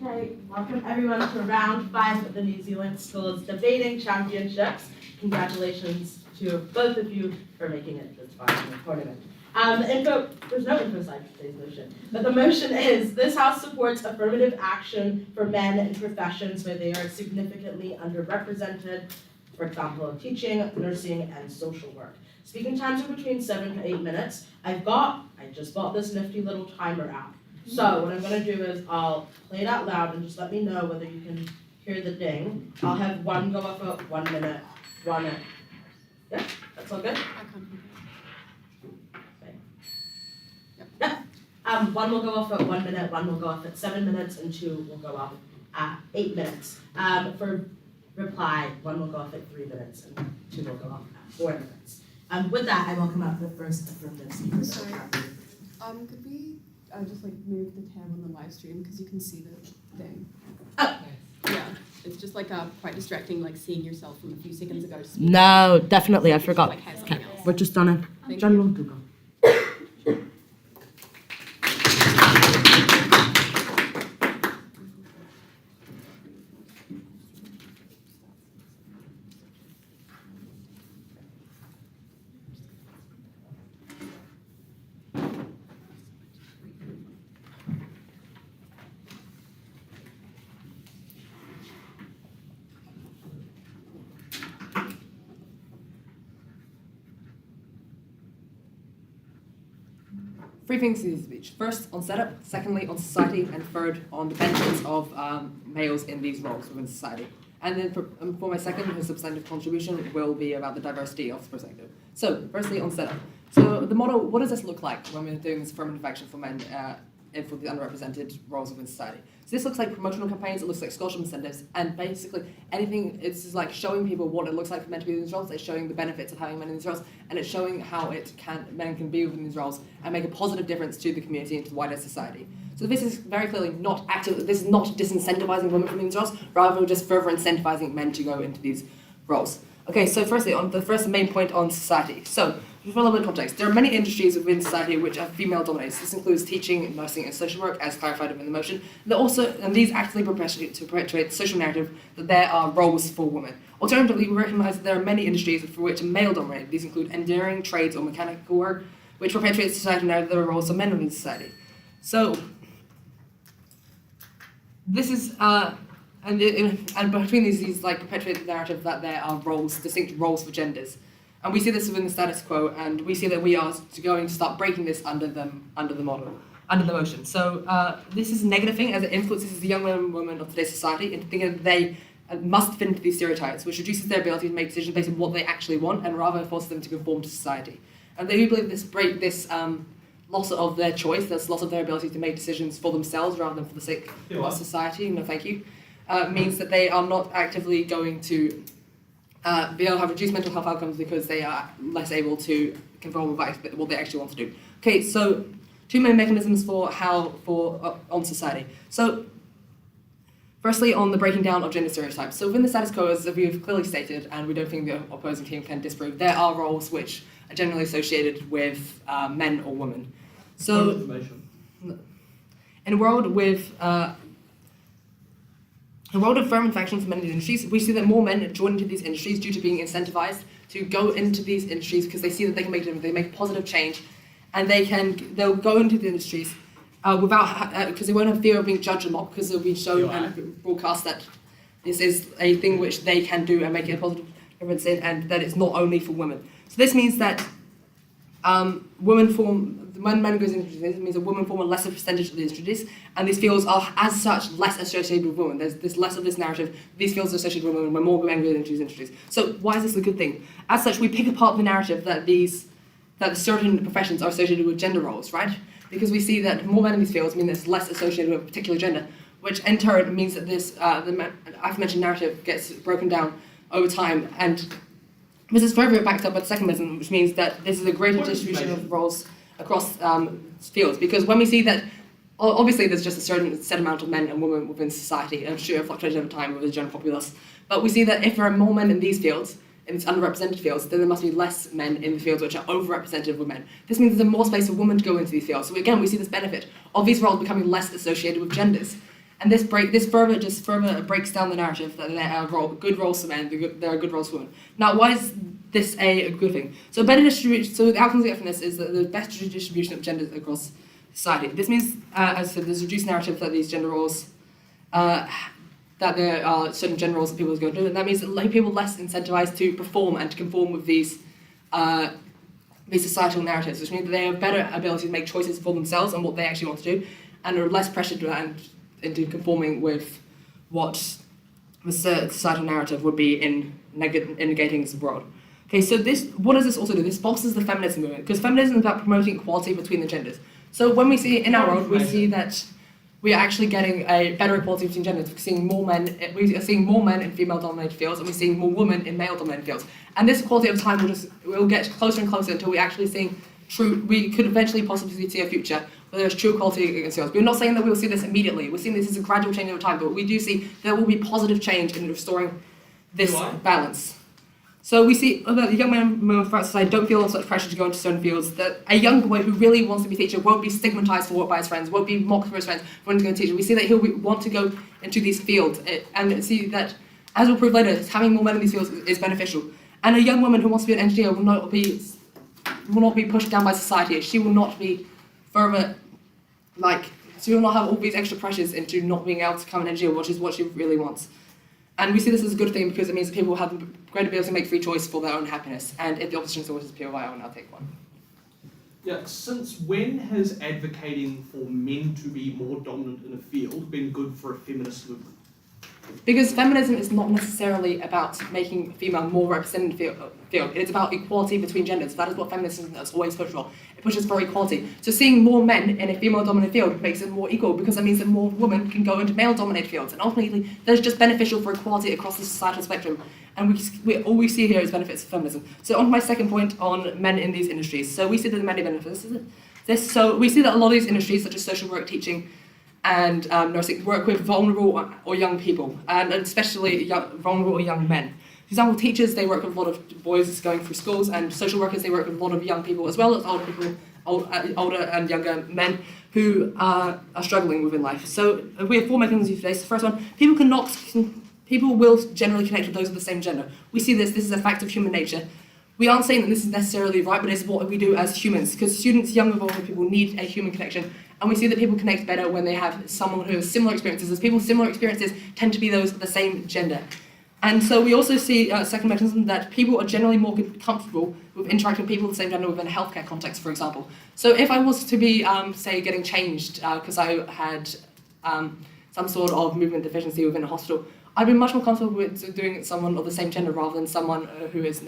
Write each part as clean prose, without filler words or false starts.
Okay, welcome everyone to round 5 of the New Zealand Schools Debating Championships. Congratulations to both of you for making it this far in the tournament. There's no info side for today's motion, but the motion is, this House supports affirmative action for men in professions where they are significantly underrepresented, for example, teaching, nursing, and social work. Speaking times are between 7 to 8 minutes. I just bought this nifty little timer app. So what I'm going to do is I'll play it out loud and just let me know whether you can hear the ding. I'll have one go off at 1 minute, one at... Yeah, that's all good? Yeah. One will go off at 1 minute, one will go off at 7 minutes, and two will go off at 8 minutes. For reply, one will go off at 3 minutes, and two will go off at 4 minutes. With that, I welcome up the first affirmative speaker. Sorry. Could we just like move the tab on the live stream because you can see the thing? Oh. Yeah, it's just like quite distracting, like seeing yourself from a few seconds ago. No, definitely, I forgot. Like, okay, we're just done it. John, you want to go? Three things in this speech. First, on setup, secondly, on society, and third, on the benefits of males in these roles within society. And then for my second, his substantive contribution will be about the diversity of the perspective. So, firstly, on setup. So, the model, what does this look like when we're doing this affirmative action for men and for the underrepresented roles within society? So this looks like promotional campaigns, it looks like scholarship incentives, and basically anything, it's just like showing people what it looks like for men to be in these roles, it's showing the benefits of having men in these roles, and it's showing how men can be within these roles and make a positive difference to the community and to the wider society. So this is very clearly not active, this is not disincentivizing women from these roles, rather just further incentivizing men to go into these roles. Okay, so firstly, on the first main point on society. So, for a little bit of context, there are many industries within society which are female dominated. This includes teaching, nursing, and social work, as clarified in the motion. And these actively perpetuate the social narrative that there are roles for women. Alternatively, we recognise that there are many industries for which are male dominated. These include engineering, trades, or mechanical work, which perpetuate the society narrative that there are roles for men within society. So, this is and between these like perpetuate the narrative that there are roles, distinct roles for genders. And we see this within the status quo, and we see that we are going to start breaking this under the motion. So this is a negative thing, as it influences the young men and women of today's society into thinking that they must fit into these stereotypes, which reduces their ability to make decisions based on what they actually want, and rather forces them to conform to society. And they believe this loss of their choice, this loss of their ability to make decisions for themselves rather than for the sake of society, no thank you, means that they are not actively going to be able to have reduced mental health outcomes because they are less able to control what they actually want to do. Okay, so two main mechanisms on society. So, firstly, on the breaking down of gender stereotypes. So within the status quo, as we've clearly stated, and we don't think the opposing team can disprove, there are roles which are generally associated with men or women. So, in a world with affirmative action for men in these industries, we see that more men join into these industries due to being incentivized to go into these industries because they see that they can make them, they make positive change, and they'll go into the industries because they won't have fear of being judged a lot because they'll be shown and broadcast that this is a thing which they can do and make a positive difference in, and that it's not only for women. So this means that when men goes into this, it means that women form a lesser percentage of these industries, and these fields are, as such, less associated with women. There's less of this narrative. These fields are associated with women when more men go into these industries. So why is this a good thing? As such, we pick apart the narrative that certain professions are associated with gender roles, right? Because we see that more men in these fields mean it's less associated with a particular gender, which in turn means that this the aforementioned narrative gets broken down over time, and this is further backed up by the second mechanism, which means that this is a greater distribution of roles across fields. Because when we see that, obviously there's just a certain set amount of men and women within society, and I'm sure it fluctuates over time with the general populace, but we see that if there are more men in these fields, in these underrepresented fields, then there must be less men in the fields which are overrepresented with men. This means there's more space for women to go into these fields. So again, we see this benefit of these roles becoming less associated with genders. And this further breaks down the narrative that there are good roles for men, there are good roles for women. Now, why is this a good thing? So better distribution. So the outcomes we get from this is that the better distribution of genders across society. This means, as I said, there's a reduced narrative that these gender roles, that there are certain gender roles that people are going to do, and that means that people are less incentivized to perform and to conform with these societal narratives, which means that they have better ability to make choices for themselves and what they actually want to do, and are less pressured into conforming with what the societal narrative would be in negating this world. Okay, so what does this also do? This bolsters the feminism movement, because feminism is about promoting equality between the genders. So when we see in our world, we see that we are actually getting a better equality between genders. We are seeing more men in female-dominated fields, and we're seeing more women in male-dominated fields. And this equality over time will get closer and closer until we actually seeing we could eventually possibly see a future where there's true equality against girls. We're not saying that we'll see this immediately. We're seeing this as a gradual change over time, but we do see there will be positive change in restoring this balance. So we see that the young men and women throughout society don't feel such pressure to go into certain fields, that a young boy who really wants to be a teacher won't be stigmatized for it by his friends, won't be mocked for his friends for wanting to go into teaching. We see that he'll want to go into these fields, and see that, as we'll prove later, having more men in these fields is beneficial. And a young woman who wants to be an engineer will not be pushed down by society. She will not be further, she will not have all these extra pressures into not being able to become an engineer, which is what she really wants. And we see this as a good thing because it means that people will have the great ability to make free choice for their own happiness. And if the opposition supporters appeal, I will now take one. Yeah, since when has advocating for men to be more dominant in a field been good for a feminist movement? Because feminism is not necessarily about making female more represented field. It is about equality between genders. That is what feminism has always pushed for. It pushes for equality. So seeing more men in a female-dominated field makes it more equal, because that means that more women can go into male-dominated fields. And ultimately, that's just beneficial for equality across the societal spectrum. And all we see here is benefits of feminism. So on to my second point on men in these industries. So we see that the many benefits. So we see that a lot of these industries, such as social work, teaching, and nursing, work with vulnerable or young people, and especially vulnerable or young men. For example, teachers, they work with a lot of boys going through schools, and social workers, they work with a lot of young people, as well as older and younger men who are struggling within life. So we have four mechanisms today. So the first one, people will generally connect with those of the same gender. We see this is a fact of human nature. We aren't saying that this is necessarily right, but it's what we do as humans, because students, young and vulnerable people, need a human connection. And we see that people connect better when they have someone who has similar experiences, as people with similar experiences tend to be those of the same gender. And so we also see a second mechanism that people are generally more comfortable with interacting with people of the same gender within a healthcare context, for example. So if I was to be, say, getting changed because I had some sort of movement deficiency within a hospital, I'd be much more comfortable with doing someone of the same gender rather than someone who is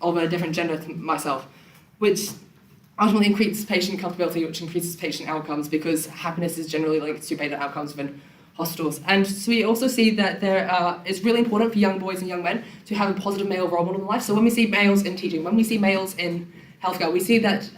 of a different gender to myself, which ultimately increases patient comfortability, which increases patient outcomes, because happiness is generally linked to better outcomes within hospitals. And so we also see that it's really important for young boys and young men to have a positive male role model in life. So when we see males in teaching, when we see males in healthcare, we see that,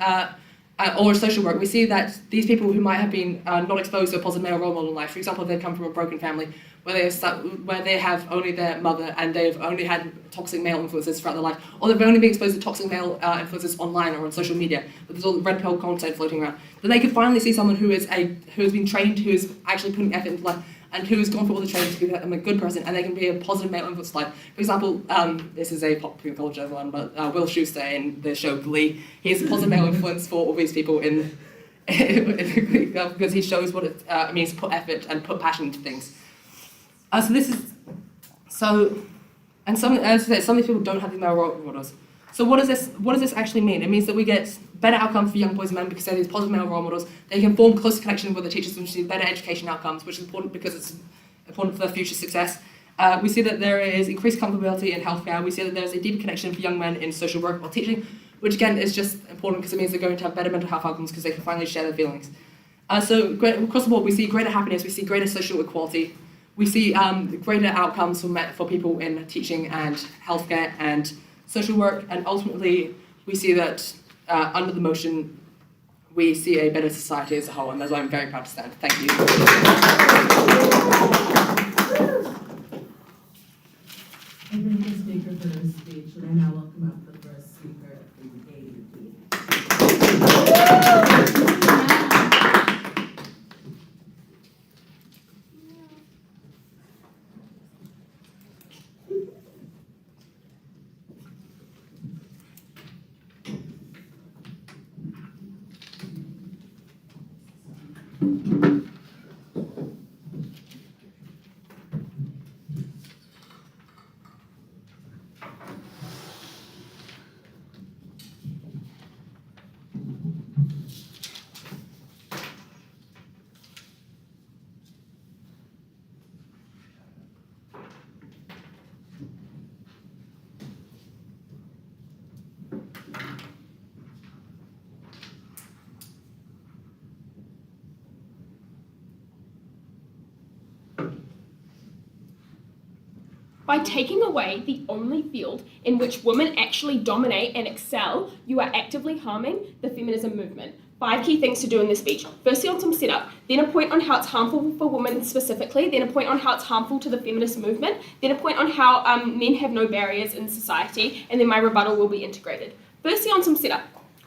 or social work, we see that these people who might have been not exposed to a positive male role model in life, for example, they come from a broken family, where they have only their mother and they've only had toxic male influences throughout their life, or they've only been exposed to toxic male influences online or on social media, but there's all the red pill content floating around, then they could finally see someone who has been trained, who is actually putting effort into life, and who has gone through all the training to become a good person, and they can be a positive male influence in life. For example, this is a popular culture one, but Will Schuster in the show Glee, he is a positive male influence for all these people because he shows what it means to put effort and put passion into things. As of some people don't have the male role models. So what does this actually mean? It means that we get better outcomes for young boys and men because they're these positive male role models. They can form closer connection with the teachers, which is better education outcomes, which is important because it's important for their future success. We see that there is increased comfortability in healthcare. We see that there's a deeper connection for young men in social work or teaching, which again is just important because it means they're going to have better mental health outcomes because they can finally share their feelings. So across the board, we see greater happiness, we see greater social equality, we see greater outcomes for people in teaching and healthcare and social work, and ultimately we see that under the motion we see a better society as a whole, and that's why I'm very proud to stand. Thank you. I thank the speaker for his speech, and I now welcome up the first speaker from AUP. By taking away the only field in which women actually dominate and excel, you are actively harming the feminism movement. 5 key things to do in this speech. Firstly, on some setup, then a point on how it's harmful for women specifically, then a point on how it's harmful to the feminist movement, then a point on how men have no barriers in society, and then my rebuttal will be integrated. Firstly, on some setup.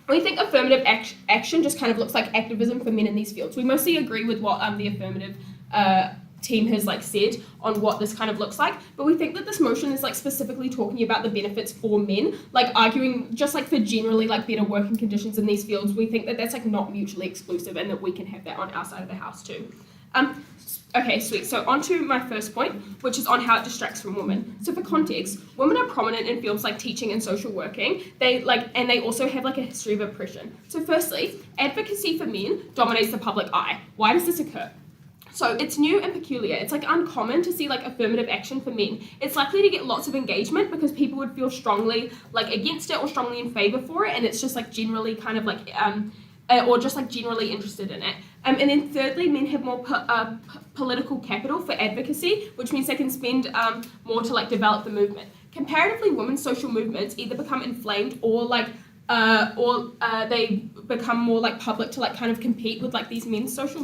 We think affirmative action just kind of looks like activism for men in these fields. We mostly agree with what the affirmative team has said on what this kind of looks like, but we think that this motion is specifically talking about the benefits for men, arguing just for generally better working conditions in these fields. We think that that's not mutually exclusive and that we can have that on our side of the house too. Okay, sweet. So on to my first point, which is on how it distracts from women. So for context, women are prominent in fields like teaching and social working. They also have a history of oppression. So firstly, advocacy for men dominates the public eye. Why does this occur? So it's new and peculiar. It's uncommon to see affirmative action for men. It's likely to get lots of engagement because people would feel strongly against it or strongly in favor for it, and it's just generally kind of or just generally interested in it. And then thirdly, men have more political capital for advocacy, which means they can spend more to develop the movement. Comparatively, women's social movements either become inflamed or they become more public to kind of compete with these men's social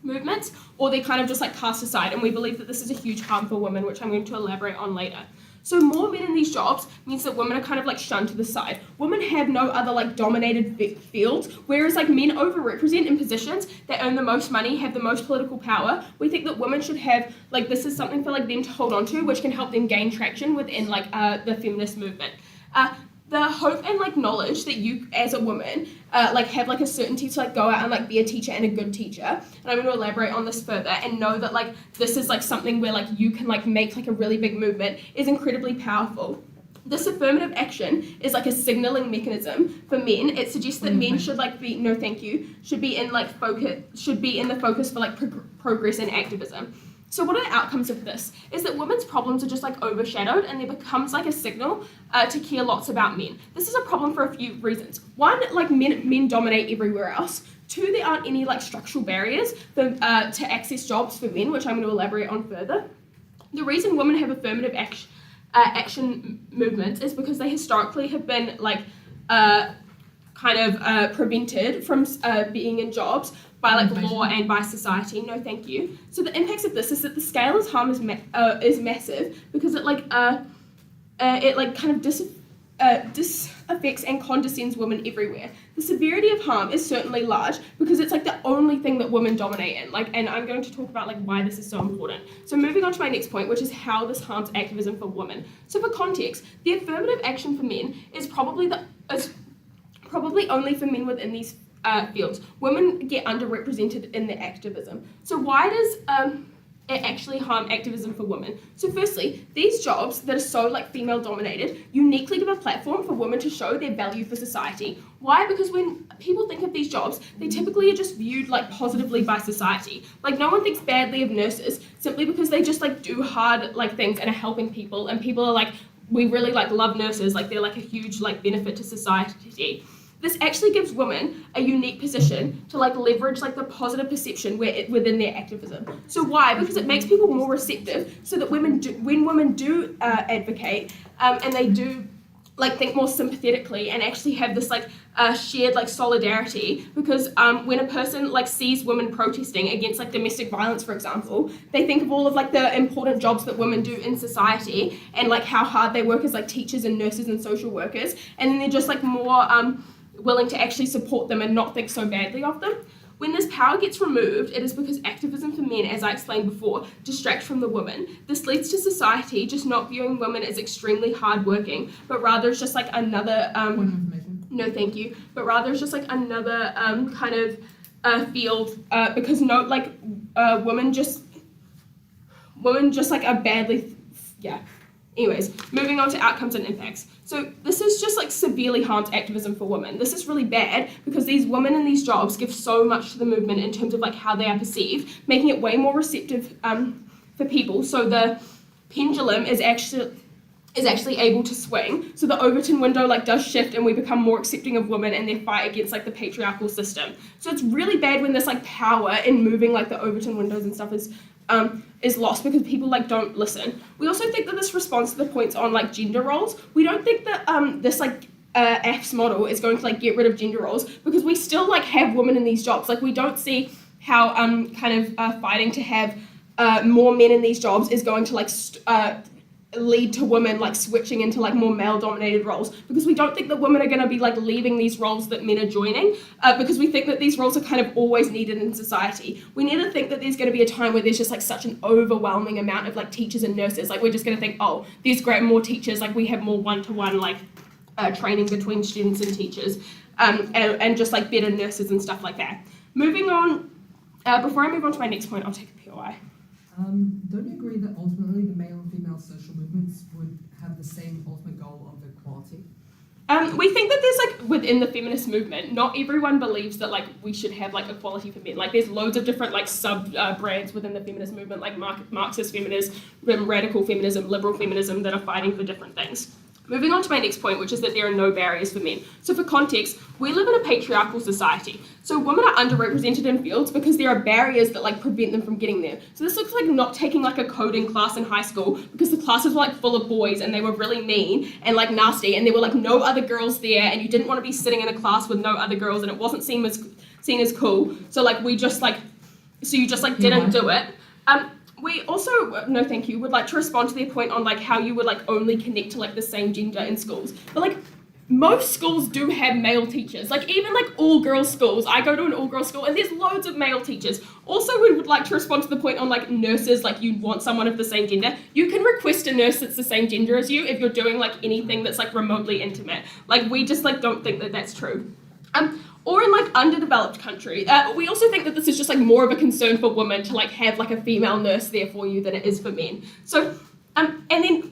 movements, or they kind of just cast aside, and we believe that this is a huge harm for women, which I'm going to elaborate on later. So more men in these jobs means that women are kind of shunned to the side. Women have no other dominated fields, whereas men overrepresent in positions that earn the most money, have the most political power. We think that women should have this is something for them to hold on to, which can help them gain traction within the feminist movement. The hope and knowledge that you as a woman have a certainty to go out and be a teacher and a good teacher, and I'm going to elaborate on this further, and know that this is something where you can make a really big movement, is incredibly powerful. This affirmative action is a signaling mechanism for men. It suggests that men should be should be in the focus for progress and activism. So what are the outcomes of this? Is that women's problems are just overshadowed, and there becomes a signal to care lots about men. This is a problem for a few reasons. One, men dominate everywhere else. 2, there aren't any structural barriers for, to access jobs for men, which I'm going to elaborate on further. The reason women have affirmative action movements is because they historically have been prevented from being in jobs by law and by society. No, thank you. So the impacts of this is that the scale of harm is massive, because it disaffects and condescends women everywhere. The severity of harm is certainly large because it's the only thing that women dominate in. And I'm going to talk about why this is so important. So moving on to my next point, which is how this harms activism for women. So for context, the affirmative action for men is probably only for men within these fields. Women get underrepresented in the activism. So why does it actually harm activism for women? So firstly, these jobs that are so female dominated uniquely give a platform for women to show their value for society. Why? Because when people think of these jobs, they typically are just viewed positively by society. No one thinks badly of nurses simply because they just do hard things and are helping people, and people are we really love nurses, they're a huge benefit to society. This actually gives women a unique position to leverage the positive perception within their activism. So why? Because it makes people more receptive, so that when women do advocate and they do think more sympathetically and actually have this shared solidarity, because when a person sees women protesting against domestic violence, for example, they think of all of the important jobs that women do in society, and how hard they work as teachers and nurses and social workers, and then they're just more willing to actually support them and not think so badly of them. When this power gets removed, it is because activism for men, as I explained before, distracts from the women. This leads to society just not viewing women as extremely hardworking, but rather as just another no thank you, but rather as just another kind of field because women just like are badly, yeah. Anyways, moving on to outcomes and impacts. So this is just like severely harms activism for women. This is really bad because these women in these jobs give so much to the movement in terms of like how they are perceived, making it way more receptive for people. So the pendulum is actually able to swing. So the Overton window like does shift and we become more accepting of women and their fight against like the patriarchal system. So it's really bad when this like power in moving like the Overton windows and stuff is lost because people like don't listen. We also think that this responds to the points on like gender roles. We don't think that this like AFS model is going to like get rid of gender roles because we still like have women in these jobs. Like we don't see how fighting to have more men in these jobs is going to like lead to women like switching into like more male dominated roles, because we don't think that women are going to be like leaving these roles that men are joining, because we think that these roles are kind of always needed in society. We need to think that there's going to be a time where there's just like such an overwhelming amount of like teachers and nurses, like we're just going to think, oh, there's great more teachers, like we have more one-to-one like training between students and teachers, and just like better nurses and stuff like that. Moving on, before I move on to my next point, I'll take a POI. Don't you agree that ultimately the male and female social movements would have the same ultimate goal of equality? We think that there's like within the feminist movement, not everyone believes that like we should have like equality for men. Like there's loads of different like sub brands within the feminist movement, like Marxist feminism, radical feminism, liberal feminism, that are fighting for different things. Moving on to my next point, which is that there are no barriers for men. So for context, we live in a patriarchal society. So women are underrepresented in fields because there are barriers that like prevent them from getting there. So this looks like not taking like a coding class in high school because the classes were like full of boys and they were really mean and like nasty and there were like no other girls there and you didn't want to be sitting in a class with no other girls and it wasn't seen as cool. So like you just didn't do it. We also, no thank you, would like to respond to their point on like how you would like only connect to like the same gender in schools. But like most schools do have male teachers, like even like all girls schools. I go to an all girls school and there's loads of male teachers. Also, we would like to respond to the point on like nurses, like you want someone of the same gender. You can request a nurse that's the same gender as you if you're doing like anything that's like remotely intimate. Like we just like don't think that that's true. Or in like underdeveloped country, we also think that this is just like more of a concern for women to like have like a female nurse there for you than it is for men. So, and then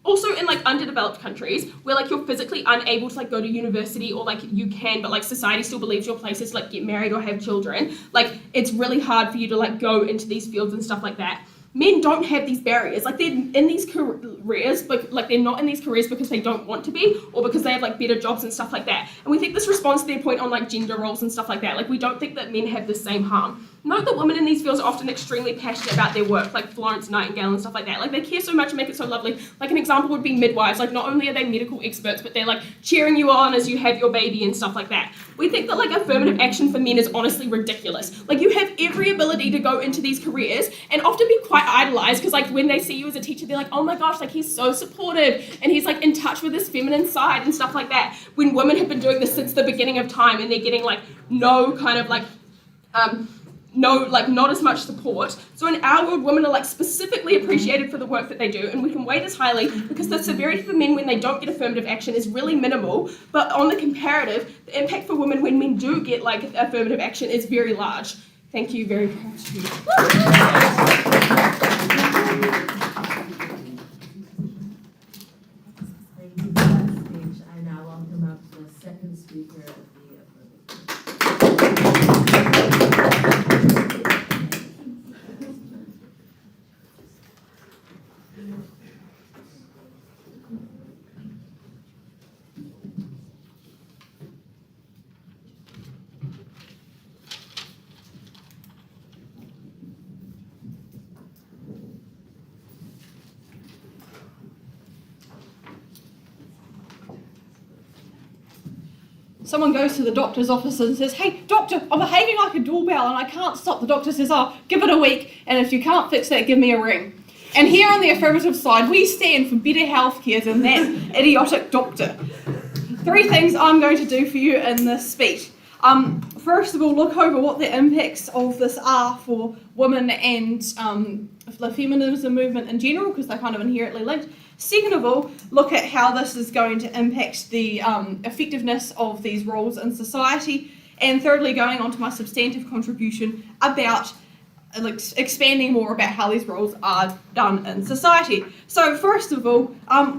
also in like underdeveloped countries where like you're physically unable to like go to university or like you can, but like society still believes your place is to like get married or have children, like it's really hard for you to like go into these fields and stuff like that. Men don't have these barriers, like they're in these careers, but like they're not in these careers because they don't want to be or because they have like better jobs and stuff like that. And we think this responds to their point on like gender roles and stuff like that. Like we don't think that men have the same harm. Note that women in these fields are often extremely passionate about their work, like Florence Nightingale and stuff like that. Like they care so much and make it so lovely. Like an example would be midwives. Like not only are they medical experts, but they're like cheering you on as you have your baby and stuff like that. We think that like affirmative action for men is honestly ridiculous. Like you have every ability to go into these careers and often be quite idolized because like when they see you as a teacher, they're like, oh my gosh, like he's so supportive and he's like in touch with his feminine side and stuff like that. When women have been doing this since the beginning of time and they're getting like no kind of like not as much support. So in our world, women are like specifically appreciated for the work that they do, and we can weigh this highly because the severity for men when they don't get affirmative action is really minimal, but on the comparative, the impact for women when men do get like affirmative action is very large. Thank you very much. Thank you for that speech. I now welcome up the second speaker of the affirmative. Someone goes to the doctor's office and says, hey, doctor, I'm behaving like a doorbell and I can't stop. The doctor says, oh, give it a week, and if you can't fix that, give me a ring. And here on the affirmative side, we stand for better healthcare than that idiotic doctor. 3 things I'm going to do for you in this speech. First of all, look over what the impacts of this are for women and the feminism movement in general, because they're kind of inherently linked. Second of all, look at how this is going to impact the effectiveness of these roles in society. And thirdly, going on to my substantive contribution about expanding more about how these roles are done in society. So first of all,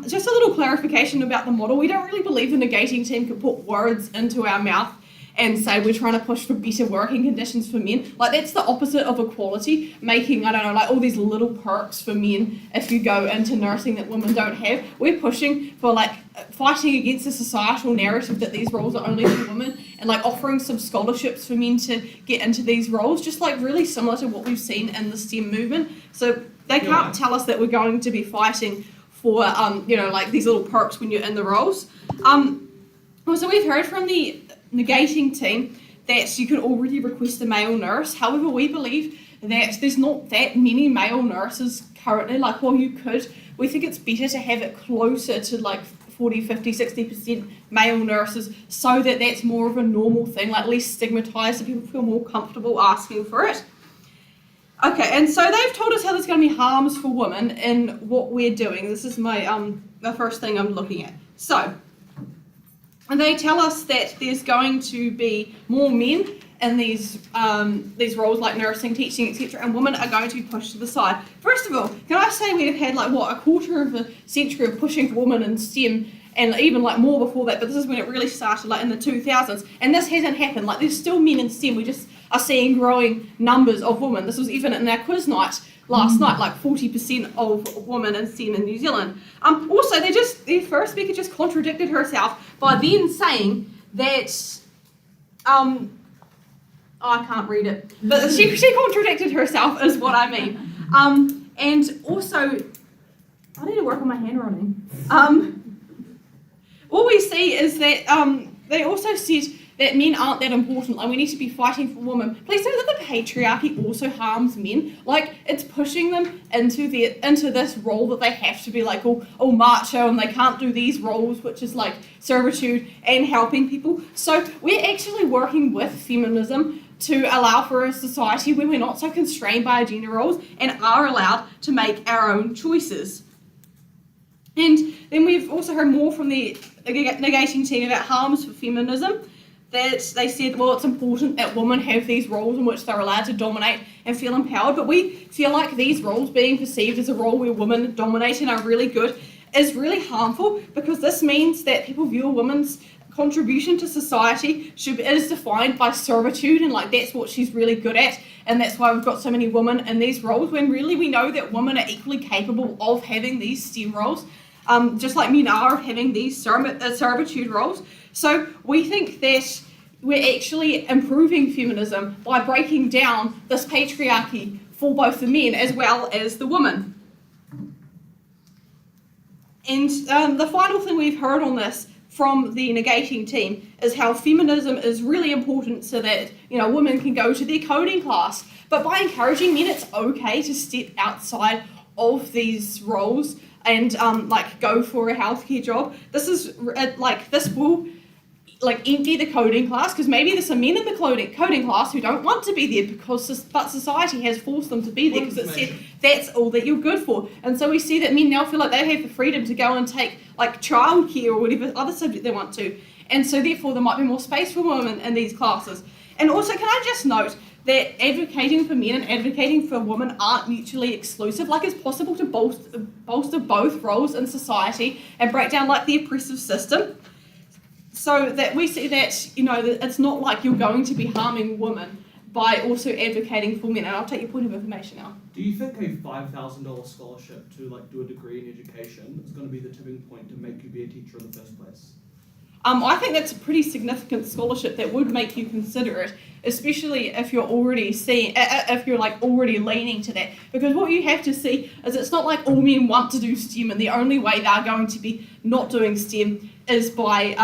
just a little clarification about the model. We don't really believe the negating team can put words into our mouth and say we're trying to push for better working conditions for men. Like, that's the opposite of equality, making, I don't know, like all these little perks for men if you go into nursing that women don't have. We're pushing for like fighting against the societal narrative that these roles are only for women, and like offering some scholarships for men to get into these roles, just like really similar to what we've seen in the STEM movement. So they can't tell us that we're going to be fighting for like these little perks when you're in the roles. Also, we've heard from the negating team that you can already request a male nurse. However, we believe that there's not that many male nurses currently. Like, while you could, we think it's better to have it closer to like 40, 50, 60% male nurses, so that that's more of a normal thing, like less stigmatized, so people feel more comfortable asking for it. Okay, and so they've told us how there's going to be harms for women in what we're doing. This is my the first thing I'm looking at. So, and they tell us that there's going to be more men in these roles like nursing, teaching, etc., and women are going to be pushed to the side. First of all, can I say we've had like a quarter of a century of pushing for women in STEM, and even like more before that, but this is when it really started, like in the 2000s, and this hasn't happened. Like, there's still men in STEM, we just are seeing growing numbers of women. This was even in our quiz night last night, like 40% of women in STEM in New Zealand. Also, their first speaker just contradicted herself by then saying that, I can't read it, but she contradicted herself is what I mean. And also, I need to work on my handwriting. What we see is that they also said that men aren't that important, like we need to be fighting for women. Please note that the patriarchy also harms men. Like, it's pushing them into this role that they have to be like all macho, and they can't do these roles, which is like servitude and helping people. So we're actually working with feminism to allow for a society where we're not so constrained by our gender roles and are allowed to make our own choices. And then we've also heard more from the negating team about harms for feminism, that they said, well, it's important that women have these roles in which they're allowed to dominate and feel empowered, but we feel like these roles being perceived as a role where women dominate and are really good is really harmful, because this means that people view a woman's contribution to society is defined by servitude, and like that's what she's really good at, and that's why we've got so many women in these roles, when really we know that women are equally capable of having these STEM roles, just like men are having these servitude roles. So we think that we're actually improving feminism by breaking down this patriarchy for both the men as well as the women. And the final thing we've heard on this from the negating team is how feminism is really important so that, women can go to their coding class. But by encouraging men, it's okay to step outside of these roles and go for a healthcare job. This will empty the coding class, because maybe there's some men in the coding class who don't want to be there but society has forced them to be there because it said that's all that you're good for. And so we see that men now feel like they have the freedom to go and take like childcare or whatever other subject they want to, and so therefore there might be more space for women in these classes. And also, can I just note that advocating for men and advocating for women aren't mutually exclusive. Like, it's possible to bolster both roles in society and break down like the oppressive system. So that we see that, that it's not like you're going to be harming women by also advocating for men. And I'll take your point of information now. Do you think a $5,000 scholarship to do a degree in education is going to be the tipping point to make you be a teacher in the first place? I think that's a pretty significant scholarship that would make you consider it, especially if you're already already leaning to that. Because what you have to see is it's not like all men want to do STEM, and the only way they're going to be not doing STEM is by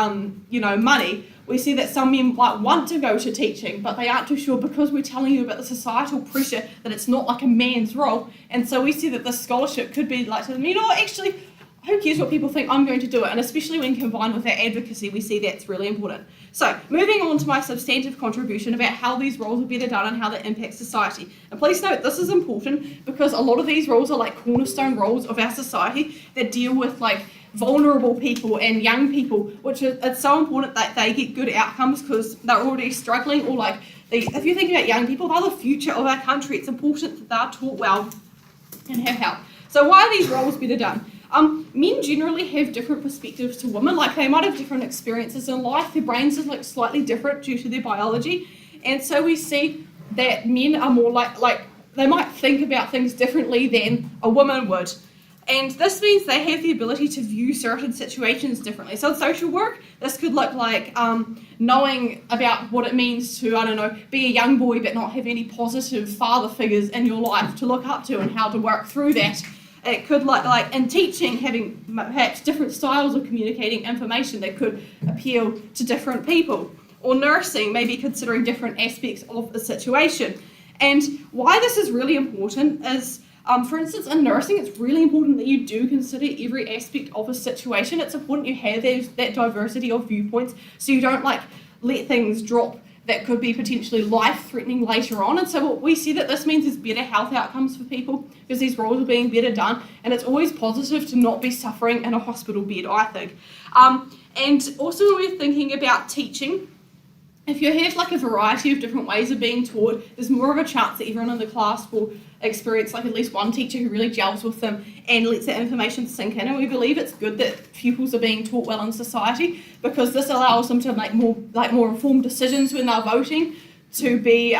money. We see that some men want to go to teaching, but they aren't too sure because we're telling you about the societal pressure that it's not like a man's role. And so we see that this scholarship could be like to them, actually, who cares what people think, I'm going to do it. And especially when combined with our advocacy, we see that's really important. So, moving on to my substantive contribution about how these roles are better done and how they impact society. And please note, this is important because a lot of these roles are like cornerstone roles of our society that deal with vulnerable people and young people, which is, it's so important that they get good outcomes because they're already struggling, or like, if you think about young people, they're the future of our country. It's important that they're taught well and have help. So why are these roles better done? Men generally have different perspectives to women, like they might have different experiences in life, their brains are like slightly different due to their biology, and so we see that men are more like they might think about things differently than a woman would. And this means they have the ability to view certain situations differently. So in social work, this could look like knowing about what it means to, I don't know, be a young boy but not have any positive father figures in your life to look up to and how to work through that. It could look like in teaching, having perhaps different styles of communicating information that could appeal to different people. Or nursing, maybe considering different aspects of a situation. And why this is really important is, for instance, in nursing, it's really important that you do consider every aspect of a situation. It's important you have that diversity of viewpoints so you don't like let things drop that could be potentially life-threatening later on. And so what we see that this means is better health outcomes for people because these roles are being better done, and it's always positive to not be suffering in a hospital bed, I think. And also when we're thinking about teaching, if you have like a variety of different ways of being taught, there's more of a chance that everyone in the class will experience like at least one teacher who really gels with them and lets that information sink in. And we believe it's good that pupils are being taught well in society because this allows them to make more informed decisions when they're voting, to be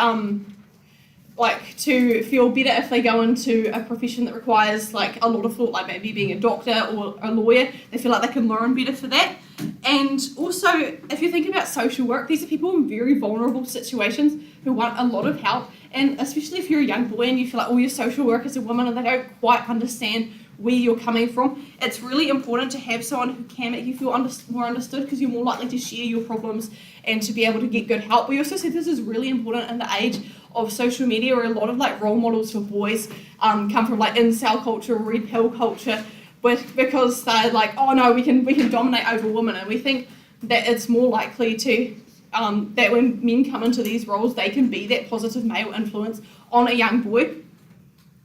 to feel better if they go into a profession that requires like a lot of thought, like maybe being a doctor or a lawyer. They feel like they can learn better for that. And also, if you think about social work, these are people in very vulnerable situations who want a lot of help. And especially if you're a young boy and you feel like all your social workers are women and they don't quite understand where you're coming from, it's really important to have someone who can make you feel more understood because you're more likely to share your problems and to be able to get good help. We also see this is really important in the age of social media, where a lot of like role models for boys come from like incel culture or red pill culture, because they're like, oh no, we can dominate over women, and we think that it's more likely to that when men come into these roles, they can be that positive male influence on a young boy.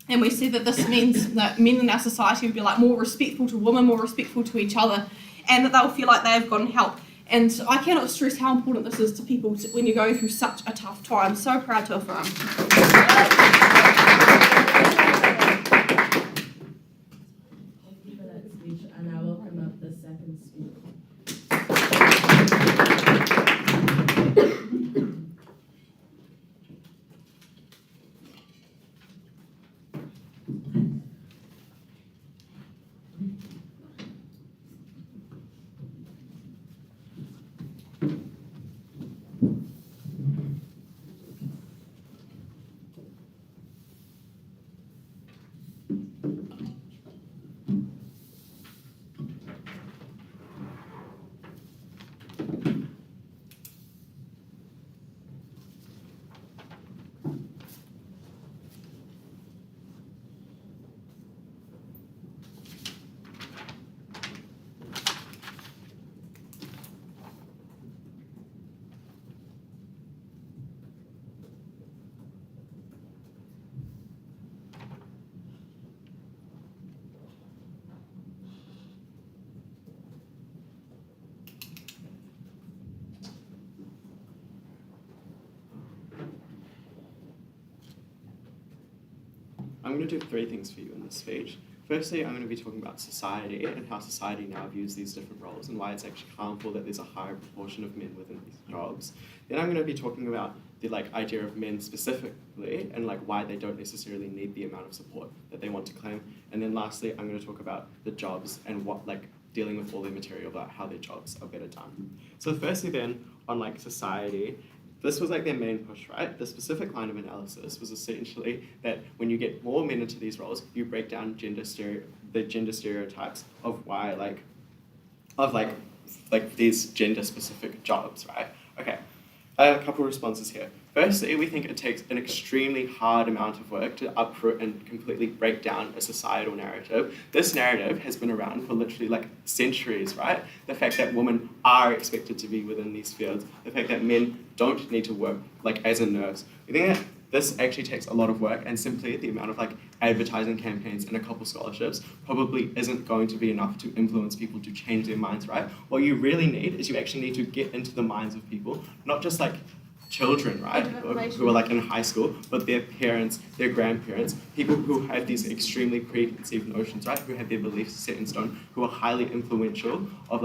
And we see that this means that men in our society will be like more respectful to women, more respectful to each other, and that they'll feel like they have gotten help. And I cannot stress how important this is to people when you're going through such a tough time. So proud to affirm. Thank you for that speech, and I will welcome up the second speaker. I'm going to do 3 things for you in this speech. Firstly, I'm going to be talking about society and how society now views these different roles and why it's actually harmful that there's a higher proportion of men within these jobs. Then I'm going to be talking about the idea of men specifically and why they don't necessarily need the amount of support that they want to claim. And then lastly, I'm going to talk about the jobs and what dealing with all the material about how their jobs are better done. So firstly then, on society, this was their main push, right? The specific line of analysis was essentially that when you get more men into these roles, you break down the gender stereotypes of why, these gender-specific jobs, right? Okay, I have a couple of responses here. Firstly, we think it takes an extremely hard amount of work to uproot and completely break down a societal narrative. This narrative has been around for literally centuries, right? The fact that women are expected to be within these fields, the fact that men don't need to work as a nurse. We think that this actually takes a lot of work, and simply the amount of like advertising campaigns and a couple scholarships probably isn't going to be enough to influence people to change their minds, right? What you really need is you actually need to get into the minds of people, not just like children, right, who are like in high school, but their parents, their grandparents, people who have these extremely preconceived notions, right, who have their beliefs set in stone, who are highly influential of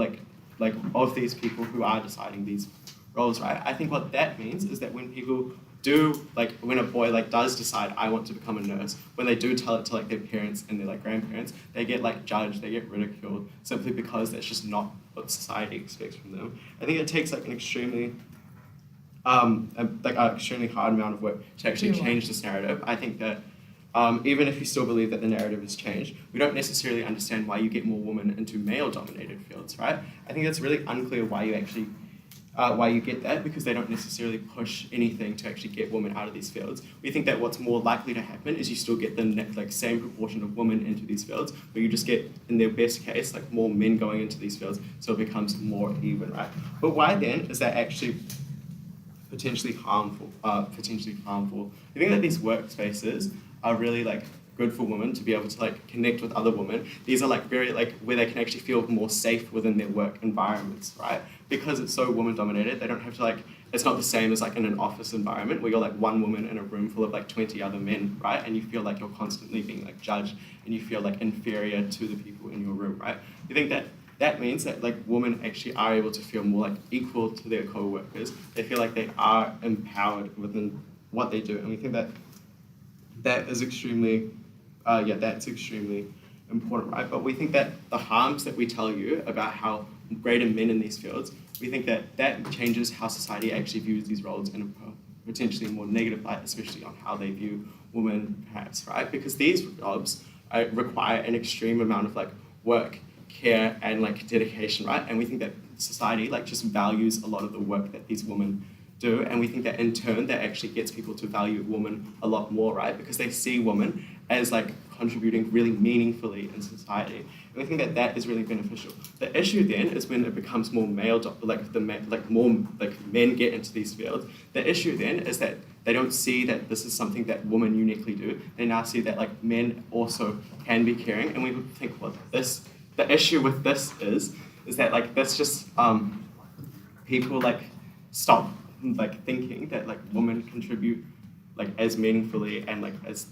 of these people who are deciding these roles, right? I think what that means is that when people do, like when a boy like does decide I want to become a nurse, when they do tell it to like their parents and their like grandparents, they get like judged, they get ridiculed, simply because that's just not what society expects from them. I think it takes like an extremely extremely hard amount of work to actually change this narrative. I think that even if you still believe that the narrative has changed, we don't necessarily understand why you get more women into male-dominated fields, right? I think it's really unclear why you actually why you get that, because they don't necessarily push anything to actually get women out of these fields. We think that what's more likely to happen is you still get the same proportion of women into these fields, but you just get, in their best case, like more men going into these fields, so it becomes more even, right? But why then is that actually potentially harmful? I think that these workspaces are really like good for women to be able to like connect with other women. These are like very like where they can actually feel more safe within their work environments, right? Because it's so woman dominated, they don't have to like, it's not the same as like in an office environment where you're like one woman in a room full of like 20 other men, right? And you feel like you're constantly being like judged and you feel like inferior to the people in your room, right? You think that that means that like women actually are able to feel more like equal to their co-workers. They feel like they are empowered within what they do. And we think that that is extremely, that's extremely important, right? But we think that the harms that we tell you about how great are men in these fields, we think that that changes how society actually views these roles in a potentially more negative light, especially on how they view women, perhaps, right? Because these jobs require an extreme amount of like work, care, and like dedication, right? And we think that society like just values a lot of the work that these women do, and we think that in turn that actually gets people to value women a lot more, right? Because they see women as like contributing really meaningfully in society, and we think that that is really beneficial. The issue then is when it becomes more male, more men get into these fields. The issue then is that they don't see that this is something that women uniquely do. They now see that like men also can be caring, and we would think, well, the issue with this is that like that's just people like stop like thinking that like women contribute like as meaningfully and like as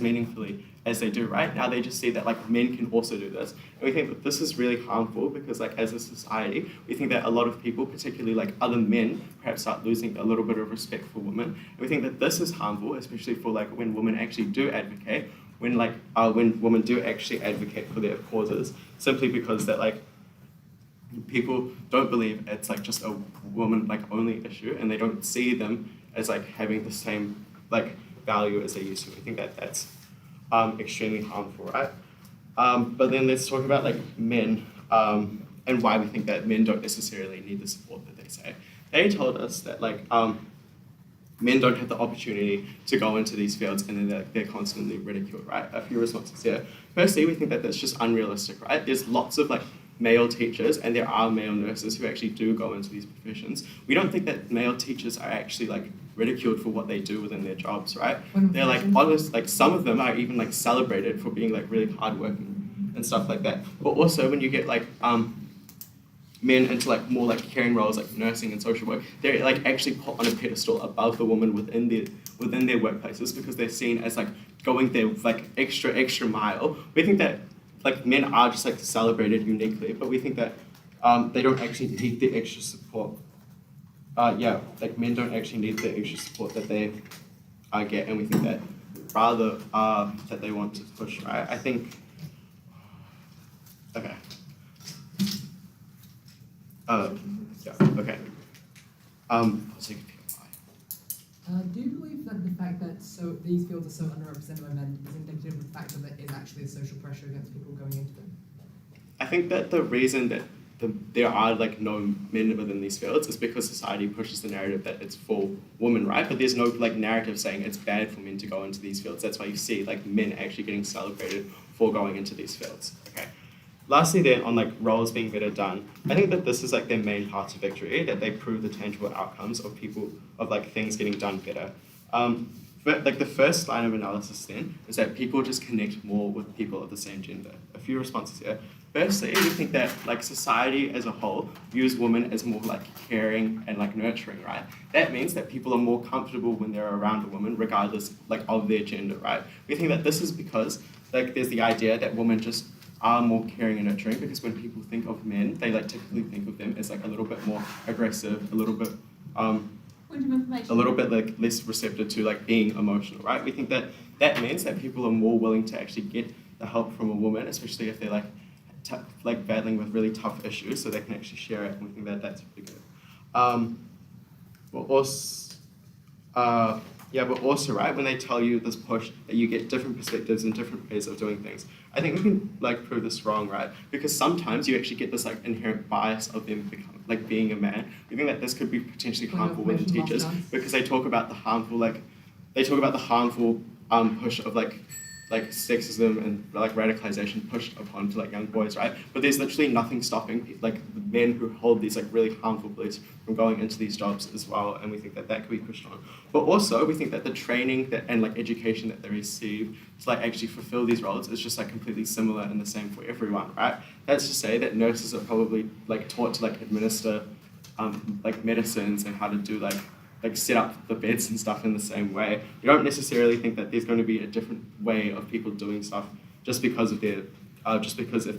meaningfully as they do, right? Now they just see that like men can also do this. And we think that this is really harmful because like as a society, we think that a lot of people, particularly like other men, perhaps start losing a little bit of respect for women. And we think that this is harmful, especially for like when women actually do advocate, when women do actually advocate for their causes, simply because that like people don't believe it's like just a woman like only issue, and they don't see them as like having the same like value as they used to. I think that that's extremely harmful, right? But then let's talk about like men and why we think that men don't necessarily need the support that they say. They told us that like men don't have the opportunity to go into these fields, and then they're constantly ridiculed, right? A few responses here. Firstly, we think that that's just unrealistic, right? There's lots of like male teachers, and there are male nurses who actually do go into these professions. We don't think that male teachers are actually like ridiculed for what they do within their jobs, right? They're like honest, like some of them are even like celebrated for being like really hardworking and stuff like that. But also when you get like men into like more like caring roles like nursing and social work, they're like actually put on a pedestal above the woman within their workplaces, because they're seen as like going their like extra mile. We think that like men are just like celebrated uniquely, but we think that they don't actually need the extra support. Like men don't actually need the extra support that they get, and we think that rather that they want to push, right? I think, okay. Okay. I'll take a POI. Do you believe that the fact that these fields are so underrepresented by men is indicative of the fact that there is actually a social pressure against people going into them? I think that the reason that there are like no men within these fields is because society pushes the narrative that it's for women, right? But there's no like narrative saying it's bad for men to go into these fields. That's why you see like men actually getting celebrated for going into these fields. Okay. lastly then, on like roles being better done, I think that this is like their main path to victory, that they prove the tangible outcomes of like things getting done better. But like the first line of analysis then is that people just connect more with people of the same gender. A few responses here. Firstly, we think that like society as a whole views women as more like caring and like nurturing, right? That means that people are more comfortable when they're around a woman, regardless like of their gender, right? We think that this is because like there's the idea that women just are more caring and nurturing, because when people think of men, they like typically think of them as like a little bit more aggressive, a little bit like less receptive to like being emotional, right? We think that that means that people are more willing to actually get the help from a woman, especially if they're like battling with really tough issues, so they can actually share it, and we think that that's really good. But also, right, when they tell you this push that you get different perspectives and different ways of doing things, I think we can like prove this wrong, right? Because sometimes you actually get this like inherent bias of them being a man. We think that this could be potentially harmful within teachers, because they talk about the harmful push of like sexism and like radicalization pushed upon to like young boys, right? But there's literally nothing stopping like the men who hold these like really harmful beliefs from going into these jobs as well, and we think that that could be pushed on. But also we think that the training and like education that they receive to like actually fulfill these roles is just like completely similar and the same for everyone, right? That's to say that nurses are probably like taught to like administer like medicines and how to do like set up the beds and stuff in the same way. We don't necessarily think that there's going to be a different way of people doing stuff just because if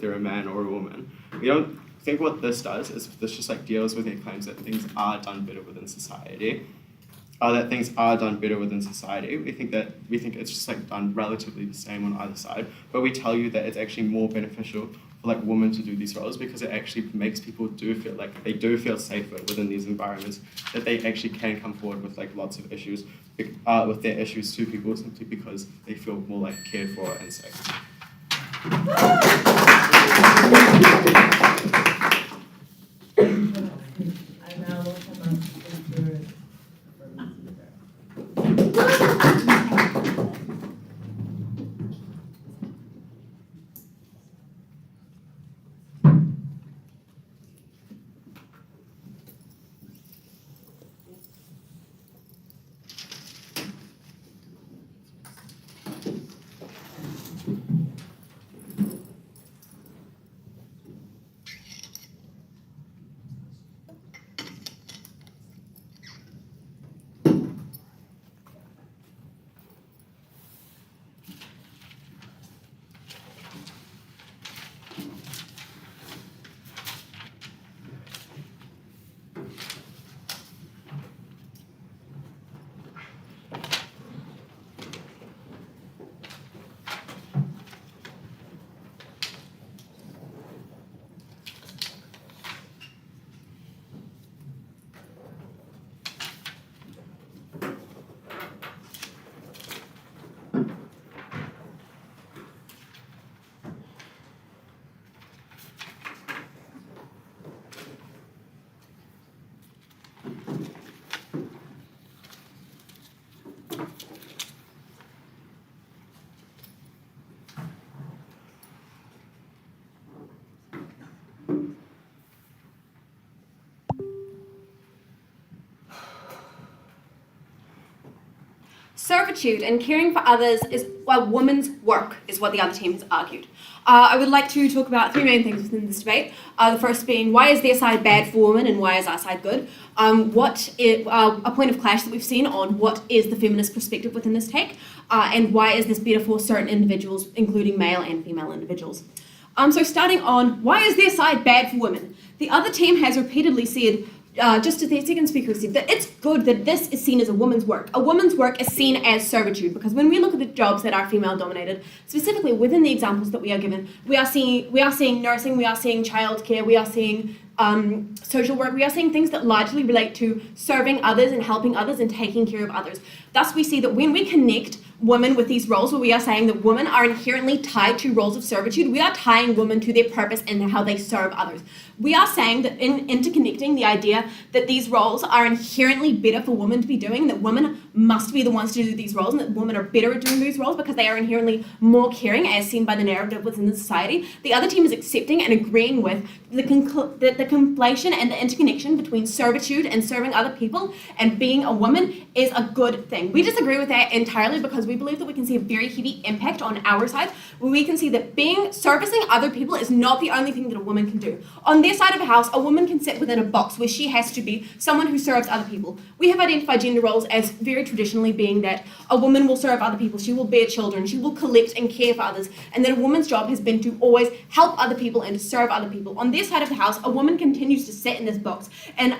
they're a man or a woman. We don't think what this does is this just like deals with their claims that things are done better within society. We think it's just like done relatively the same on either side, but we tell you that it's actually more beneficial for like women to do these roles, because it actually makes people feel like they do feel safer within these environments, that they actually can come forward with like lots of issues, with their issues to people, simply because they feel more like cared for and safe. I now will come up with Servitude and caring for others is a woman's work, is what the other team has argued. I would like to talk about three main things within this debate. The first being, why is their side bad for women and why is our side good? A point of clash that we've seen on what is the feminist perspective within this take, and why is this better for certain individuals, including male and female individuals. So starting on, why is their side bad for women? The other team has repeatedly said, just as the second speaker said, that it's good that this is seen as a woman's work. A woman's work is seen as servitude, because when we look at the jobs that are female dominated, specifically within the examples that we are given, we are seeing nursing, we are seeing childcare, we are seeing social work, we are seeing things that largely relate to serving others and helping others and taking care of others. Thus we see that when we connect women with these roles, where we are saying that women are inherently tied to roles of servitude. We are tying women to their purpose and how they serve others. We are saying that in interconnecting the idea that these roles are inherently better for women to be doing, that women must be the ones to do these roles, and that women are better at doing these roles because they are inherently more caring, as seen by the narrative within the society. The other team is accepting and agreeing with the conflation and the interconnection between servitude and serving other people and being a woman is a good thing. We disagree with that entirely because we believe that we can see a very heavy impact on our side, where we can see that servicing other people is not the only thing that a woman can do. On their side of the house, a woman can sit within a box where she has to be someone who serves other people. We have identified gender roles as very traditionally being that a woman will serve other people, she will bear children, she will collect and care for others, and that a woman's job has been to always help other people and to serve other people. On their side of the house, a woman continues to sit in this box, and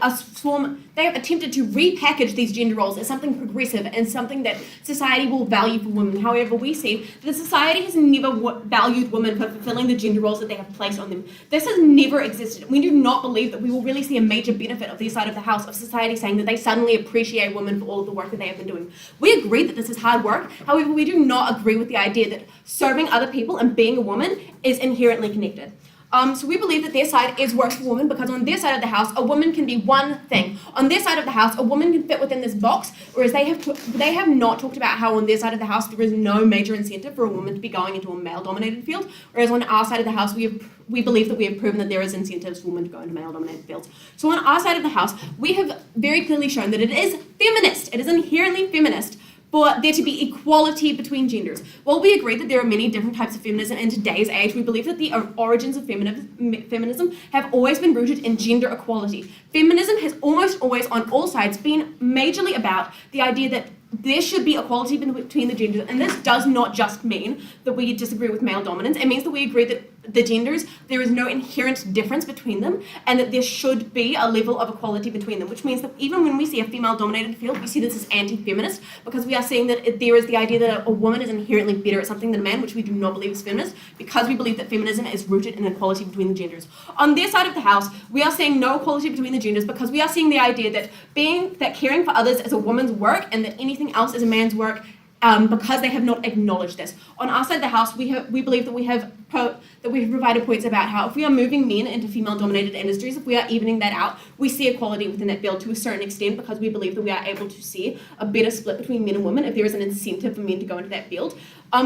they have attempted to repackage these gender roles as something progressive and something that society will value for women. However, we see that the society has never valued women for fulfilling the gender roles that they have placed on them. This has never existed. We do not believe that we will really see a major benefit of their side of the house, of society saying that they suddenly appreciate women for all of the work that they have been doing. We agree that this is hard work. However, we do not agree with the idea that serving other people and being a woman is inherently connected. So we believe that their side is worse for women because on their side of the house, a woman can be one thing. On their side of the house, a woman can fit within this box, whereas they have not talked about how on their side of the house there is no major incentive for a woman to be going into a male-dominated field, whereas on our side of the house, we believe that we have proven that there is incentives for women to go into male-dominated fields. So on our side of the house, we have very clearly shown that it is feminist. It is inherently feminist for there to be equality between genders. While we agree that there are many different types of feminism in today's age, we believe that the origins of feminism have always been rooted in gender equality. Feminism has almost always, on all sides, been majorly about the idea that there should be equality between the genders, and this does not just mean that we disagree with male dominance. It means that we agree that the genders, there is no inherent difference between them, and that there should be a level of equality between them, which means that even when we see a female-dominated field, we see this as anti-feminist, because we are seeing that there is the idea that a woman is inherently better at something than a man, which we do not believe is feminist, because we believe that feminism is rooted in equality between the genders. On their side of the house, we are seeing no equality between the genders, because we are seeing the idea that caring for others is a woman's work, and that anything else is a man's work, because they have not acknowledged this. On our side of the house, we believe that we have provided points about how if we are moving men into female-dominated industries, if we are evening that out, we see equality within that field to a certain extent, because we believe that we are able to see a better split between men and women if there is an incentive for men to go into that field.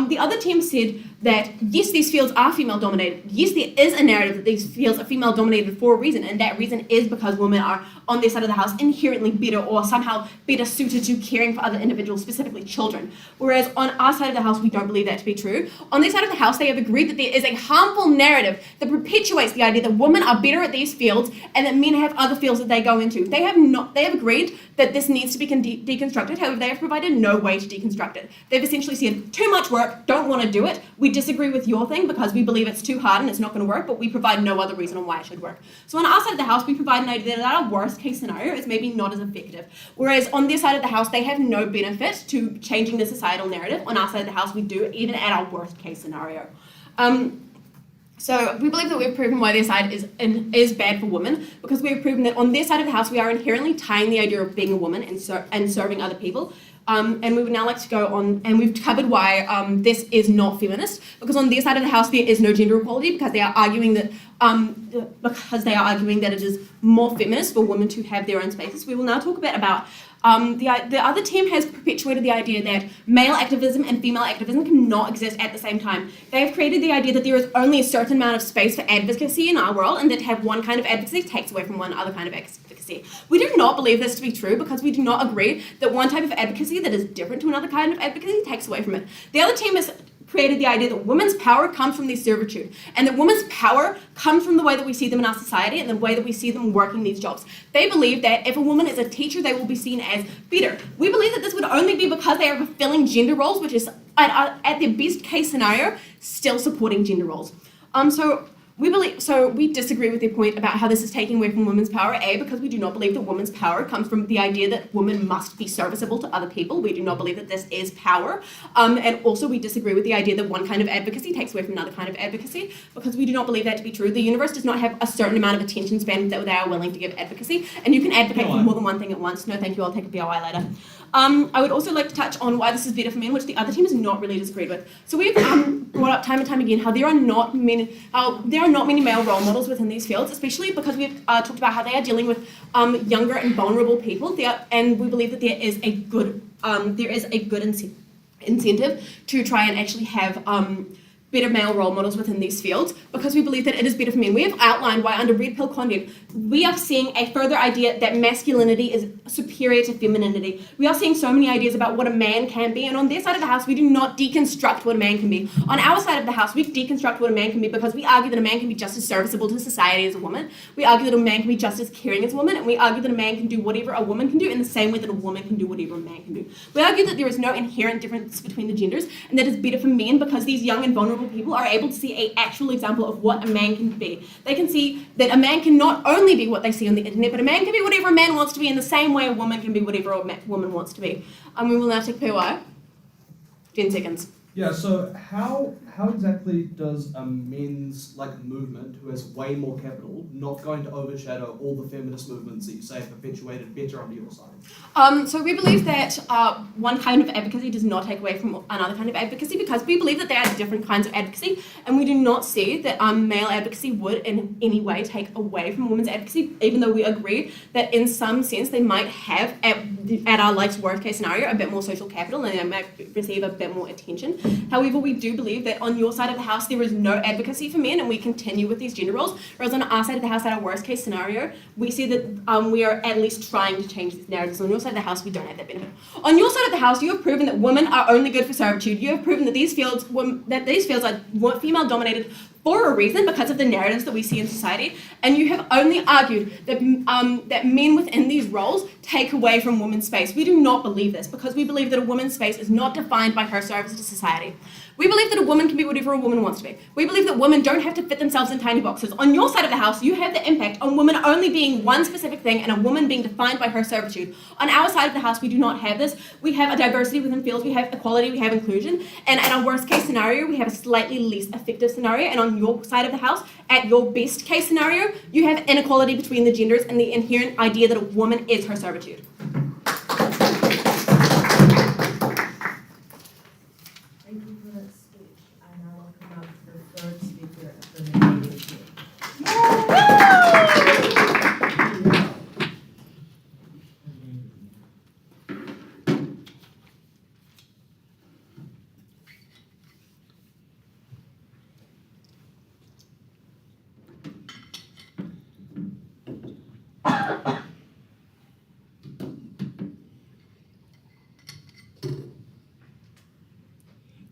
The other team said that yes, these fields are female-dominated. Yes, there is a narrative that these fields are female-dominated for a reason, and that reason is because women are, on their side of the house, inherently better or somehow better suited to caring for other individuals, specifically children. Whereas on our side of the house, we don't believe that to be true. On their side of the house, they have agreed that there is a harmful narrative that perpetuates the idea that women are better at these fields and that men have other fields that they go into. They have agreed that this needs to be deconstructed. However, they have provided no way to deconstruct it. They've essentially said, too much work, don't want to do it. We disagree with your thing because we believe it's too hard and it's not going to work, but we provide no other reason on why it should work. So on our side of the house, we provide an idea that our worst case scenario is maybe not as effective. Whereas on their side of the house, they have no benefit to changing the societal narrative. On our side of the house, we do, even at our worst case scenario. So we believe that we've proven why their side is bad for women, because we've proven that on their side of the house, we are inherently tying the idea of being a woman and serving other people. And we would now like to go on, and we've covered why this is not feminist, because on their side of the house there is no gender equality, because they are arguing that it is more feminist for women to have their own spaces. We will now talk a bit about the other team has perpetuated the idea that male activism and female activism cannot exist at the same time. They have created the idea that there is only a certain amount of space for advocacy in our world, and that to have one kind of advocacy takes away from one other kind of advocacy. We do not believe this to be true, because we do not agree that one type of advocacy that is different to another kind of advocacy takes away from it. The other team has created the idea that women's power comes from their servitude, and that women's power comes from the way that we see them in our society and the way that we see them working these jobs. They believe that if a woman is a teacher, they will be seen as better. We believe that this would only be because they are fulfilling gender roles, which is, at their best case scenario, still supporting gender roles. We disagree with their point about how this is taking away from women's power, because we do not believe that women's power comes from the idea that women must be serviceable to other people. We do not believe that this is power. And also we disagree with the idea that one kind of advocacy takes away from another kind of advocacy, because we do not believe that to be true. The universe does not have a certain amount of attention span that they are willing to give advocacy, and you can advocate for more than one thing at once. No, thank you, I'll take a POI later. I would also like to touch on why this is better for men, which the other team has not really disagreed with. So we've brought up time and time again how there are not many male role models within these fields, especially because we've talked about how they are dealing with younger and vulnerable people. And we believe that there is a good incentive to try and actually have better male role models within these fields, because we believe that it is better for men. We have outlined why under red pill content we are seeing a further idea that masculinity is superior to femininity. We are seeing so many ideas about what a man can be, and on their side of the house we do not deconstruct what a man can be. On our side of the house we deconstruct what a man can be, because we argue that a man can be just as serviceable to society as a woman. We argue that a man can be just as caring as a woman, and we argue that a man can do whatever a woman can do in the same way that a woman can do whatever a man can do. We argue that there is no inherent difference between the genders, and that is better for men because these young and vulnerable people are able to see an actual example of what a man can be. They can see that a man can not only be what they see on the internet, but a man can be whatever a man wants to be in the same way a woman can be whatever a woman wants to be. We will now take POI. 10 seconds. Yeah, so how exactly does a men's movement who has way more capital not going to overshadow all the feminist movements that you say are perpetuated better under your side? So we believe that one kind of advocacy does not take away from another kind of advocacy, because we believe that there are different kinds of advocacy, and we do not see that male advocacy would in any way take away from women's advocacy, even though we agree that in some sense they might have, at our worst case scenario, a bit more social capital and they might receive a bit more attention. However, we do believe that on your side of the house there is no advocacy for men, and we continue with these gender roles, whereas on our side of the house, at our worst case scenario, we see that we are at least trying to change these narratives. On your side of the house, we don't have that benefit. On your side of the house, you have proven that women are only good for servitude. You have proven that these fields are female dominated for a reason, because of the narratives that we see in society, and you have only argued that that men within these roles take away from women's space. We do not believe this, because we believe that a woman's space is not defined by her service to society. We believe that a woman can be whatever a woman wants to be. We believe that women don't have to fit themselves in tiny boxes. On your side of the house, you have the impact on women only being one specific thing and a woman being defined by her servitude. On our side of the house, we do not have this. We have a diversity within fields, we have equality, we have inclusion, and at our worst case scenario, we have a slightly less effective scenario, and on your side of the house, at your best case scenario, you have inequality between the genders and the inherent idea that a woman is her servitude. Thank you for that speech. I now welcome up the third speaker of the meeting.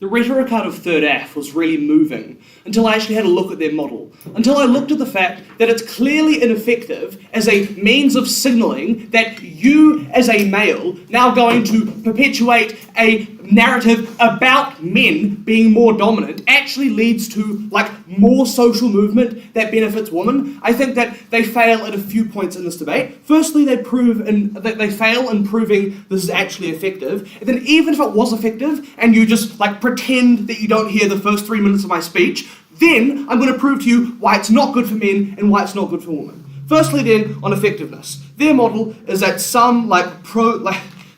The rhetoric out of Third F was really moving until I actually had a look at their model, until I looked at the fact that it's clearly ineffective as a means of signalling that you as a male now going to perpetuate a narrative about men being more dominant actually leads to more social movement that benefits women. I think that they fail at a few points in this debate. Firstly, they fail in proving this is actually effective, and then even if it was effective and you just pretend that you don't hear the first 3 minutes of my speech, then I'm going to prove to you why it's not good for men and why it's not good for women. Firstly then, on effectiveness. Their model is that some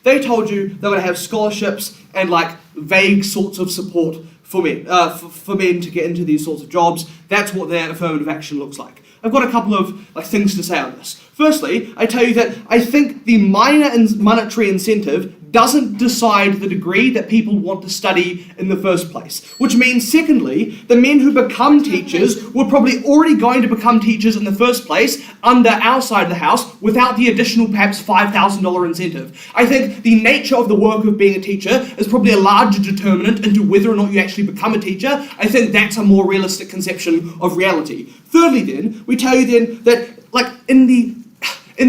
they told you they were going to have scholarships and vague sorts of support for men, for men to get into these sorts of jobs. That's what their affirmative action looks like. I've got a couple of things to say on this. Firstly, I tell you that I think the minor monetary incentive doesn't decide the degree that people want to study in the first place. Which means, secondly, the men who become teachers were probably already going to become teachers in the first place under our side of the house without the additional perhaps $5,000 incentive. I think the nature of the work of being a teacher is probably a larger determinant into whether or not you actually become a teacher. I think that's a more realistic conception of reality. Thirdly then, we tell you then that in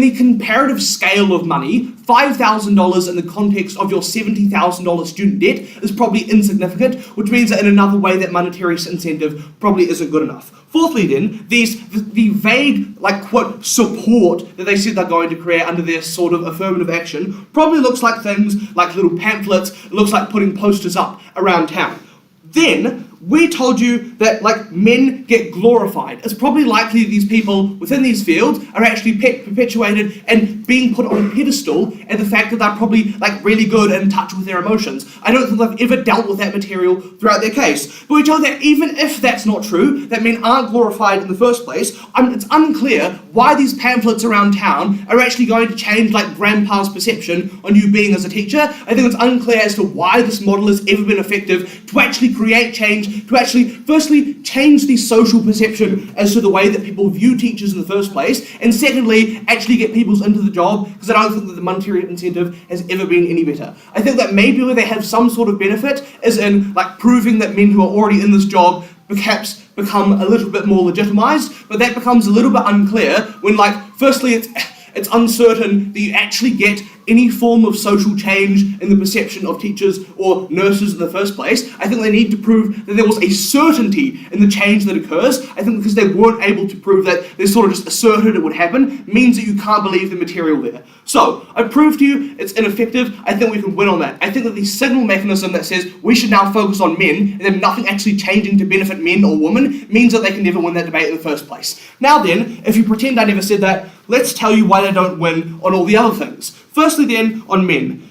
the comparative scale of money, $5,000 in the context of your $70,000 student debt is probably insignificant, which means that in another way that monetary incentive probably isn't good enough. Fourthly then, the vague, quote, support that they said they're going to create under their sort of affirmative action probably looks like things like little pamphlets, it looks like putting posters up around town. Then, we told you that like men get glorified. It's probably likely these people within these fields are actually perpetuated and being put on a pedestal, and the fact that they're probably like really good and in touch with their emotions. I don't think they've ever dealt with that material throughout their case. But we told that even if that's not true, that men aren't glorified in the first place, it's unclear why these pamphlets around town are actually going to change like grandpa's perception on you being as a teacher. I think it's unclear as to why this model has ever been effective to actually create change, to actually firstly change the social perception as to the way that people view teachers in the first place, and secondly actually get people into the job, because I don't think that the monetary incentive has ever been any better. I think that maybe where they have some sort of benefit is in like proving that men who are already in this job perhaps become a little bit more legitimized, but that becomes a little bit unclear when like firstly it's uncertain that you actually get any form of social change in the perception of teachers or nurses in the first place. I think they need to prove that there was a certainty in the change that occurs. I think because they weren't able to prove that, they sort of just asserted it would happen, means that you can't believe the material there. So, I proved to you it's ineffective. I think we can win on that. I think that the signal mechanism that says we should now focus on men and then nothing actually changing to benefit men or women means that they can never win that debate in the first place. Now then, if you pretend I never said that, let's tell you why they don't win on all the other things. Firstly then, on men.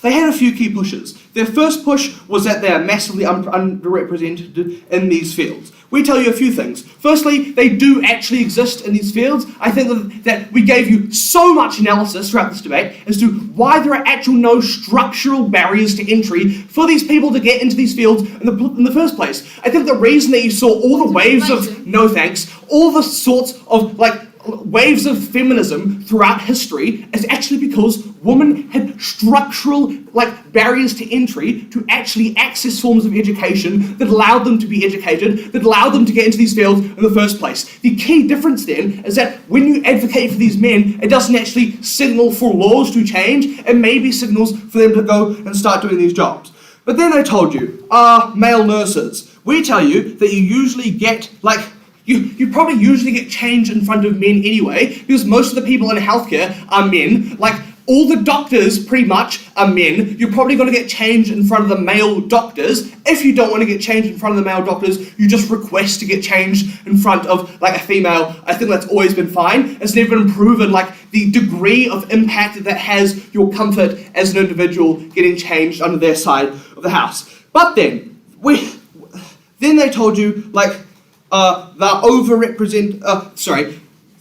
They had a few key pushes. Their first push was that they are massively underrepresented in these fields. We tell you a few things. Firstly, they do actually exist in these fields. I think that we gave you so much analysis throughout this debate as to why there are actual no structural barriers to entry for these people to get into these fields in the first place. I think the reason that you saw all the waves of no thanks, all the sorts of like waves of feminism throughout history is actually because women had structural like barriers to entry to actually access forms of education that allowed them to be educated, that allowed them to get into these fields in the first place. The key difference then is that when you advocate for these men, it doesn't actually signal for laws to change, it maybe signals for them to go and start doing these jobs. But then I told you, male nurses. We tell you that you usually get like You probably usually get change in front of men anyway, because most of the people in healthcare are men. Like, all the doctors pretty much are men. You're probably going to get change in front of the male doctors. If you don't want to get change in front of the male doctors, you just request to get change in front of like a female. I think that's always been fine. It's never been proven like the degree of impact that has your comfort as an individual getting changed under their side of the house. But then they told you like they're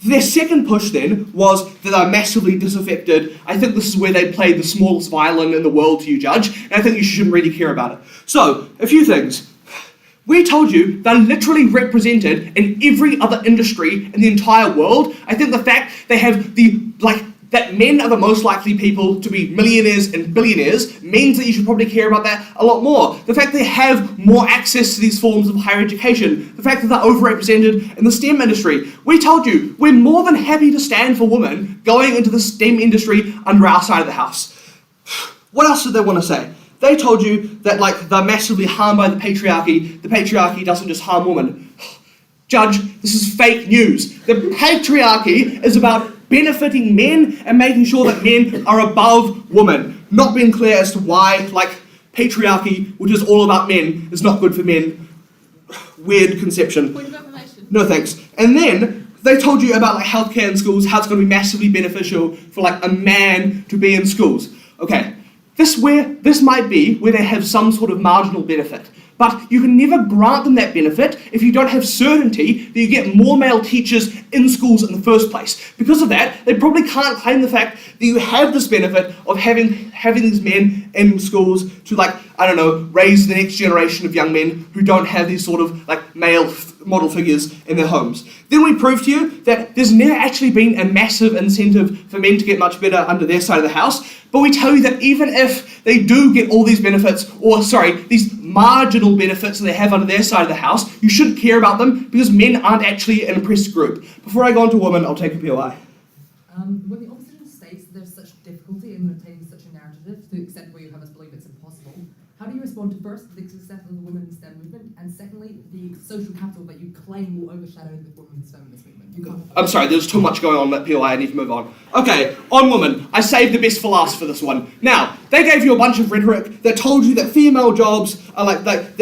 their second push then was that they're massively disaffected. I think this is where they played the smallest violin in the world to you, Judge, and I think you shouldn't really care about it. So, a few things. We told you they're literally represented in every other industry in the entire world. I think the fact they have that men are the most likely people to be millionaires and billionaires means that you should probably care about that a lot more. The fact they have more access to these forms of higher education, the fact that they're overrepresented in the STEM industry. We told you, we're more than happy to stand for women going into the STEM industry under our side of the house. What else did they want to say? They told you that like they're massively harmed by the patriarchy. The patriarchy doesn't just harm women. Judge, this is fake news. The patriarchy is about benefiting men and making sure that men are above women. Not being clear as to why, like, patriarchy, which is all about men, is not good for men. Weird conception. Point of information. No thanks. And then they told you about like healthcare in schools, how it's going to be massively beneficial for like a man to be in schools. Okay, this might be where they have some sort of marginal benefit. But you can never grant them that benefit if you don't have certainty that you get more male teachers in schools in the first place. Because of that, they probably can't claim the fact that you have this benefit of having these men in schools to like, I don't know, raise the next generation of young men who don't have these sort of like male model figures in their homes. Then we prove to you that there's never actually been a massive incentive for men to get much better under their side of the house. But we tell you that even if they do get all these benefits, these marginal benefits that they have under their side of the house, you shouldn't care about them because men aren't actually an oppressed group. Before I go on to women, I'll take a POI. When the opposition states that there's such difficulty in maintaining such a narrative to the extent where you have us believe it's impossible, how do you you respond to first the success of the women's STEM movement, and secondly, the social capital that you claim will overshadow the women's feminist movement? You can't. I'm sorry, there's too much going on that POI, I need to move on. Okay, on women, I saved the best for last for this one. Now, they gave you a bunch of rhetoric that told you that female jobs are that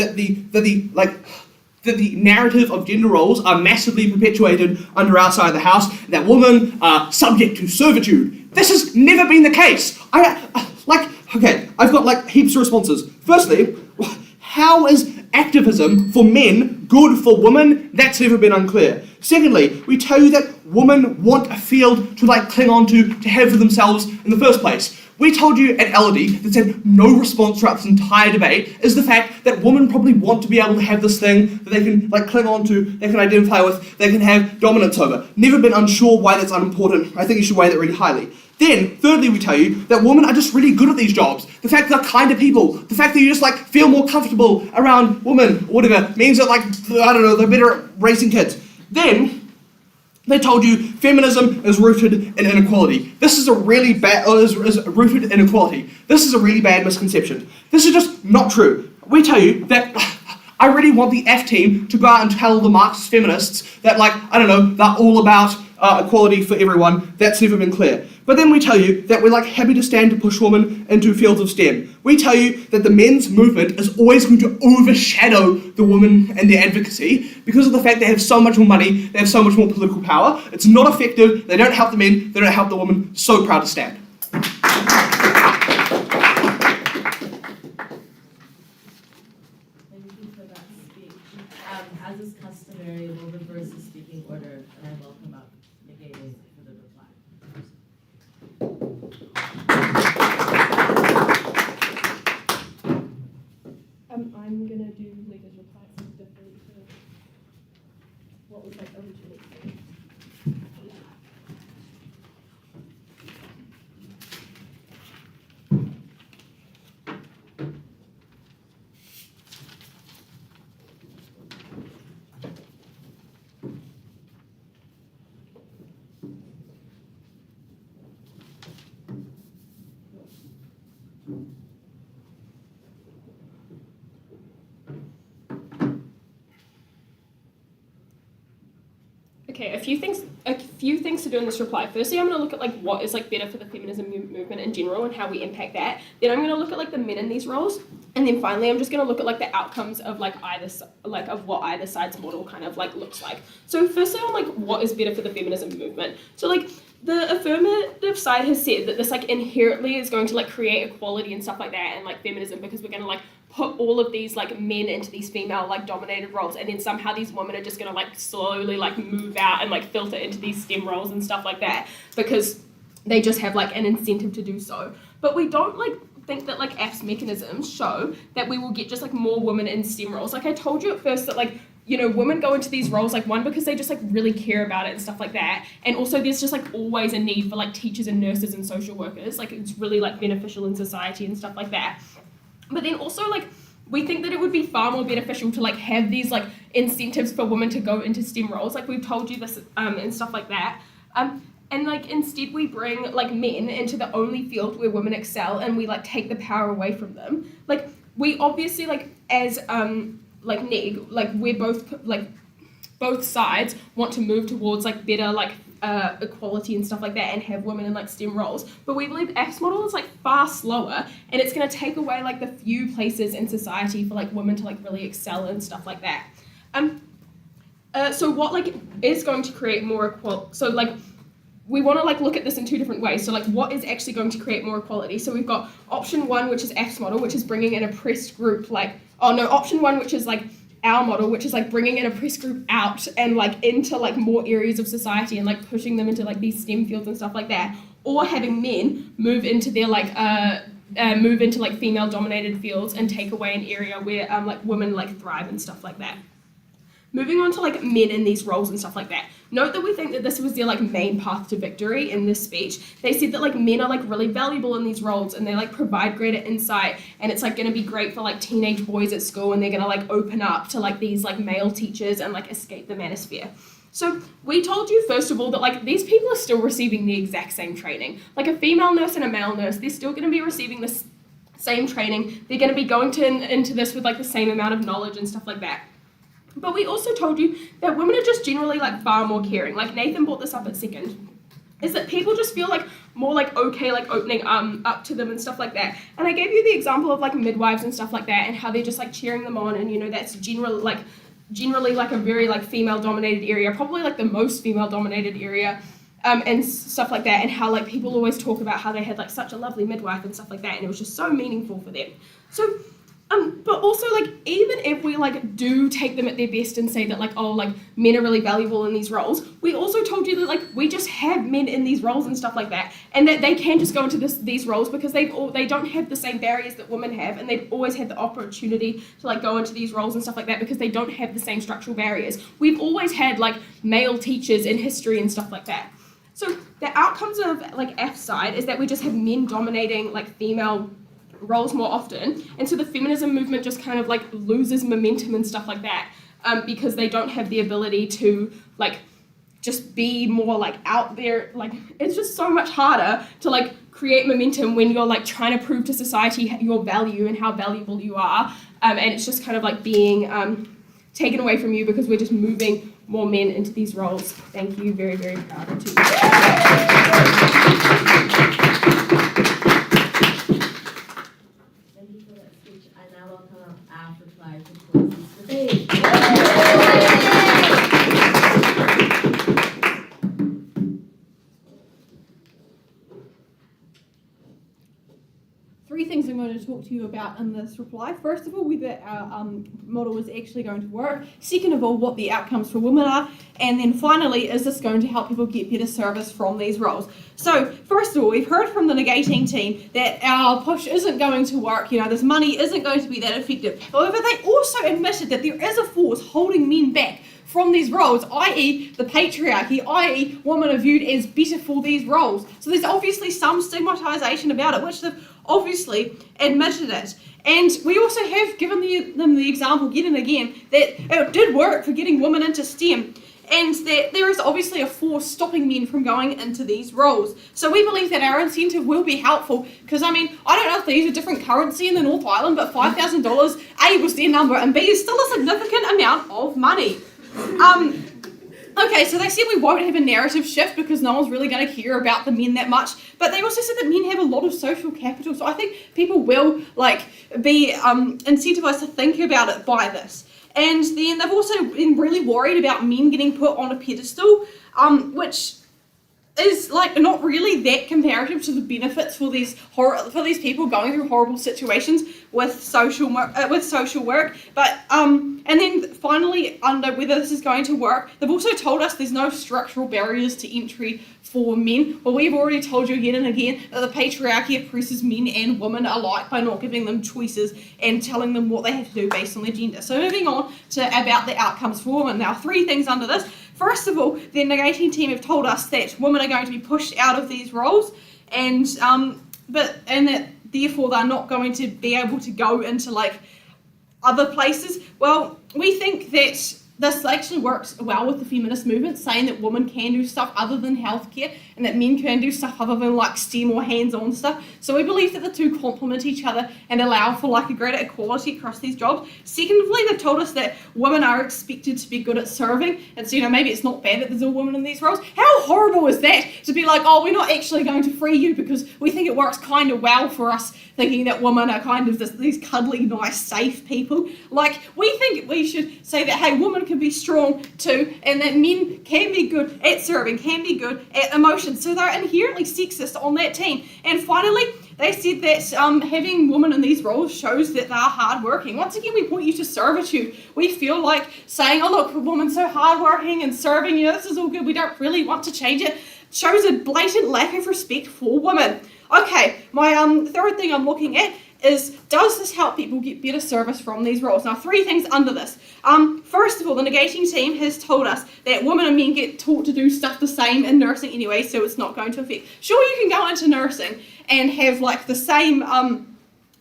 the narrative of gender roles are massively perpetuated under our side of the house, that women are subject to servitude. This has never been the case. I've got heaps of responses. Firstly, how is activism for men good for women? That's never been unclear. Secondly, we tell you that women want a field to cling on to have for themselves in the first place. We told you at LD that said no response throughout this entire debate is the fact that women probably want to be able to have this thing that they can cling on to, they can identify with, they can have dominance over. Never been unsure why that's unimportant. I think you should weigh that really highly. Then, thirdly, we tell you that women are just really good at these jobs. The fact that they're kinder people, the fact that you just feel more comfortable around women or whatever means that they're better at raising kids. Then they told you feminism is rooted in inequality. This is a really bad, is rooted in equality. This is a really bad misconception. This is just not true. We tell you that I really want the F team to go out and tell the Marxist feminists that they're all about equality for everyone. That's never been clear. But then we tell you that we're happy to stand to push women into fields of STEM. We tell you that the men's movement is always going to overshadow the women and their advocacy because of the fact they have so much more money, they have so much more political power. It's not effective, they don't help the men, they don't help the women. So proud to stand. Thank you for that speech. As is customary, we'll reverse the speaking order, and I welcome up negating for the reply. I'm gonna do leaders' reply. It's different to what was originally said. Okay, a few things to do in this reply. Firstly, I'm going to look at what is better for the feminism movement in general and how we impact that. Then I'm going to look at the men in these roles, and then finally I'm just going to look at the outcomes of of what either side's model kind of looks like. So firstly on what is better for the feminism movement. So the affirmative side has said that this inherently is going to create equality and stuff like that, and feminism, because we're going to put all of these men into these female dominated roles, and then somehow these women are just going to slowly move out and filter into these STEM roles and stuff like that because they just have an incentive to do so. But we don't think that AF's mechanisms show that we will get just more women in STEM roles. I told you at first that women go into these roles one because they just really care about it and stuff like that, and also there's just always a need for teachers and nurses and social workers. It's really beneficial in society and stuff like that. But then also we think that it would be far more beneficial to have these incentives for women to go into STEM roles. We've told you this and stuff like that. And instead we bring men into the only field where women excel, and we take the power away from them. We obviously as neg, we're both sides want to move towards better equality and stuff like that, and have women in STEM roles. But we believe F's model is far slower, and it's going to take away the few places in society for women to really excel and stuff like that. So what is going to create more equality? So we want to look at this in two different ways. So what is actually going to create more equality? So we've got option one, which is F's model, which is bringing an oppressed group option one, which is our model, which is bringing an oppressed group out and into more areas of society and pushing them into these STEM fields and stuff like that, or having men move into their female dominated fields and take away an area where women thrive and stuff like that. Moving on to men in these roles and stuff like that. Note that we think that this was their main path to victory in this speech. They said that men are really valuable in these roles, and they provide greater insight, and it's going to be great for teenage boys at school, and they're going to open up to these male teachers and escape the manosphere. So we told you first of all that these people are still receiving the exact same training. A female nurse and a male nurse, they're still going to be receiving this same training. They're going to be going into this with like the same amount of knowledge and stuff like that. But we also told you that women are just generally like far more caring. Like Nathan brought this up at second, is that people just feel like more like okay, like opening up to them and stuff like that. And I gave you the example of like midwives and stuff like that, and how they're just like cheering them on, and you know that's generally like a very like female dominated area, probably like the most female dominated area. And stuff like that, and how like people always talk about how they had like such a lovely midwife and stuff like that, and it was just so meaningful for them. So but also like even if we like do take them at their best and say that like oh like men are really valuable in these roles, we also told you that like we just have men in these roles and stuff like that, and that they can just go into these roles because they don't have the same barriers that women have, and they've always had the opportunity to like go into these roles and stuff like that because they don't have the same structural barriers. We've always had like male teachers in history and stuff like that. So the outcomes of like F side is that we just have men dominating like female roles more often, and so the feminism movement just kind of like loses momentum and stuff like that because they don't have the ability to like just be more like out there. Like it's just so much harder to like create momentum when you're like trying to prove to society your value and how valuable you are, and it's just kind of like being taken away from you because we're just moving more men into these roles. Thank you, very, very proud of you. Thank you for that speech. I now welcome up our reply to close this debate. Three things I'm going to talk to you about in this reply. First of all, whether our model is actually going to work. Second of all, what the outcomes for women are. And then finally, is this going to help people get better service from these roles? So first of all, we've heard from the negating team that our push isn't going to work. You know, this money isn't going to be that effective. However, they also admitted that there is a force holding men back from these roles, i.e. the patriarchy, i.e. women are viewed as better for these roles. So there's obviously some stigmatization about it, which they've obviously admitted it. And we also have given them the example again and again that it did work for getting women into STEM, and that there is obviously a force stopping men from going into these roles. So we believe that our incentive will be helpful, because I mean, I don't know if they use a different currency in the North Island, but $5,000, A, was their number, and B, is still a significant amount of money. Okay, so they said we won't have a narrative shift because no one's really going to care about the men that much, but they also said that men have a lot of social capital, so I think people will like be incentivized to think about it by this. And then they've also been really worried about men getting put on a pedestal, which is like not really that comparative to the benefits for these people going through horrible situations with social work. But and then finally, under whether this is going to work, they've also told us there's no structural barriers to entry for men. Well, we've already told you again and again that the patriarchy oppresses men and women alike by not giving them choices and telling them what they have to do based on their gender. So moving on to about the outcomes for women. Now, three things under this. First of all, the negating team have told us that women are going to be pushed out of these roles, and that therefore they're not going to be able to go into like other places. Well, we think that this actually works well with the feminist movement, saying that women can do stuff other than healthcare and that men can do stuff other than like STEM or hands-on stuff. So we believe that the two complement each other and allow for like a greater equality across these jobs. Secondly, they've told us that women are expected to be good at serving, and so you know maybe it's not bad that there's a woman in these roles. How horrible is that to be like, oh, we're not actually going to free you because we think it works kind of well for us, thinking that women are kind of these cuddly, nice, safe people. Like, we think we should say that, hey, women can be strong too, and that men can be good at serving, can be good at emotions. So they're inherently sexist on that team. And finally, they said that having women in these roles shows that they're hardworking. Once again, we point you to servitude. We feel like saying, oh, look, a woman's so hardworking and serving, you know, this is all good, we don't really want to change it. Shows a blatant lack of respect for women. Okay, my third thing I'm looking at is, does this help people get better service from these roles? Now, three things under this. First of all, the negating team has told us that women and men get taught to do stuff the same in nursing anyway, so it's not going to affect. Sure, you can go into nursing and have like the same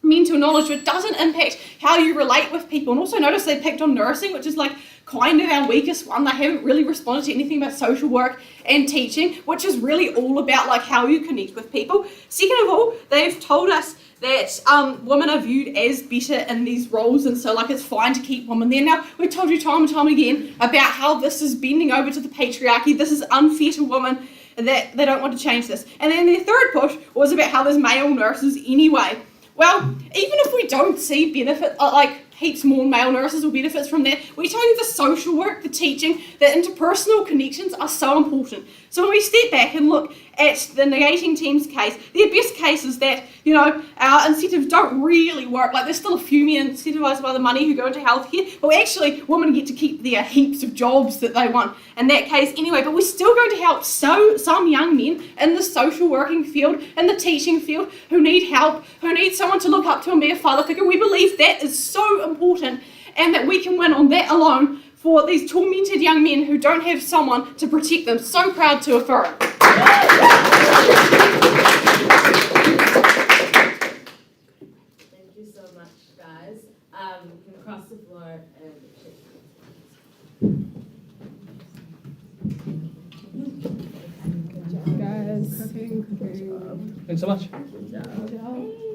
mental knowledge, but it doesn't impact how you relate with people. And also notice they picked on nursing, which is like kind of our weakest one. They haven't really responded to anything about social work and teaching, which is really all about like how you connect with people. Second of all, they've told us that women are viewed as better in these roles, and so like it's fine to keep women there. Now, we've told you time and time again about how this is bending over to the patriarchy, this is unfair to women, and that they don't want to change this. And then their third push was about how there's male nurses anyway. Well, even if we don't see benefit, like heaps more male nurses or benefits from that, we tell you the social work, the teaching, the interpersonal connections are so important. So when we step back and look at the negating team's case, their best case is that, you know, our incentives don't really work. Like there's still a few men incentivised by the money who go into healthcare, but actually women get to keep their heaps of jobs that they want in that case anyway. But we're still going to help some young men in the social working field, in the teaching field, who need help, who need someone to look up to and be a father figure. We believe that is so important, and that we can win on that alone for these tormented young men who don't have someone to protect them. So proud to affirm. Thank you so much, guys. You can cross the floor and shake hands. Guys, cooking. Thanks so much. Good job.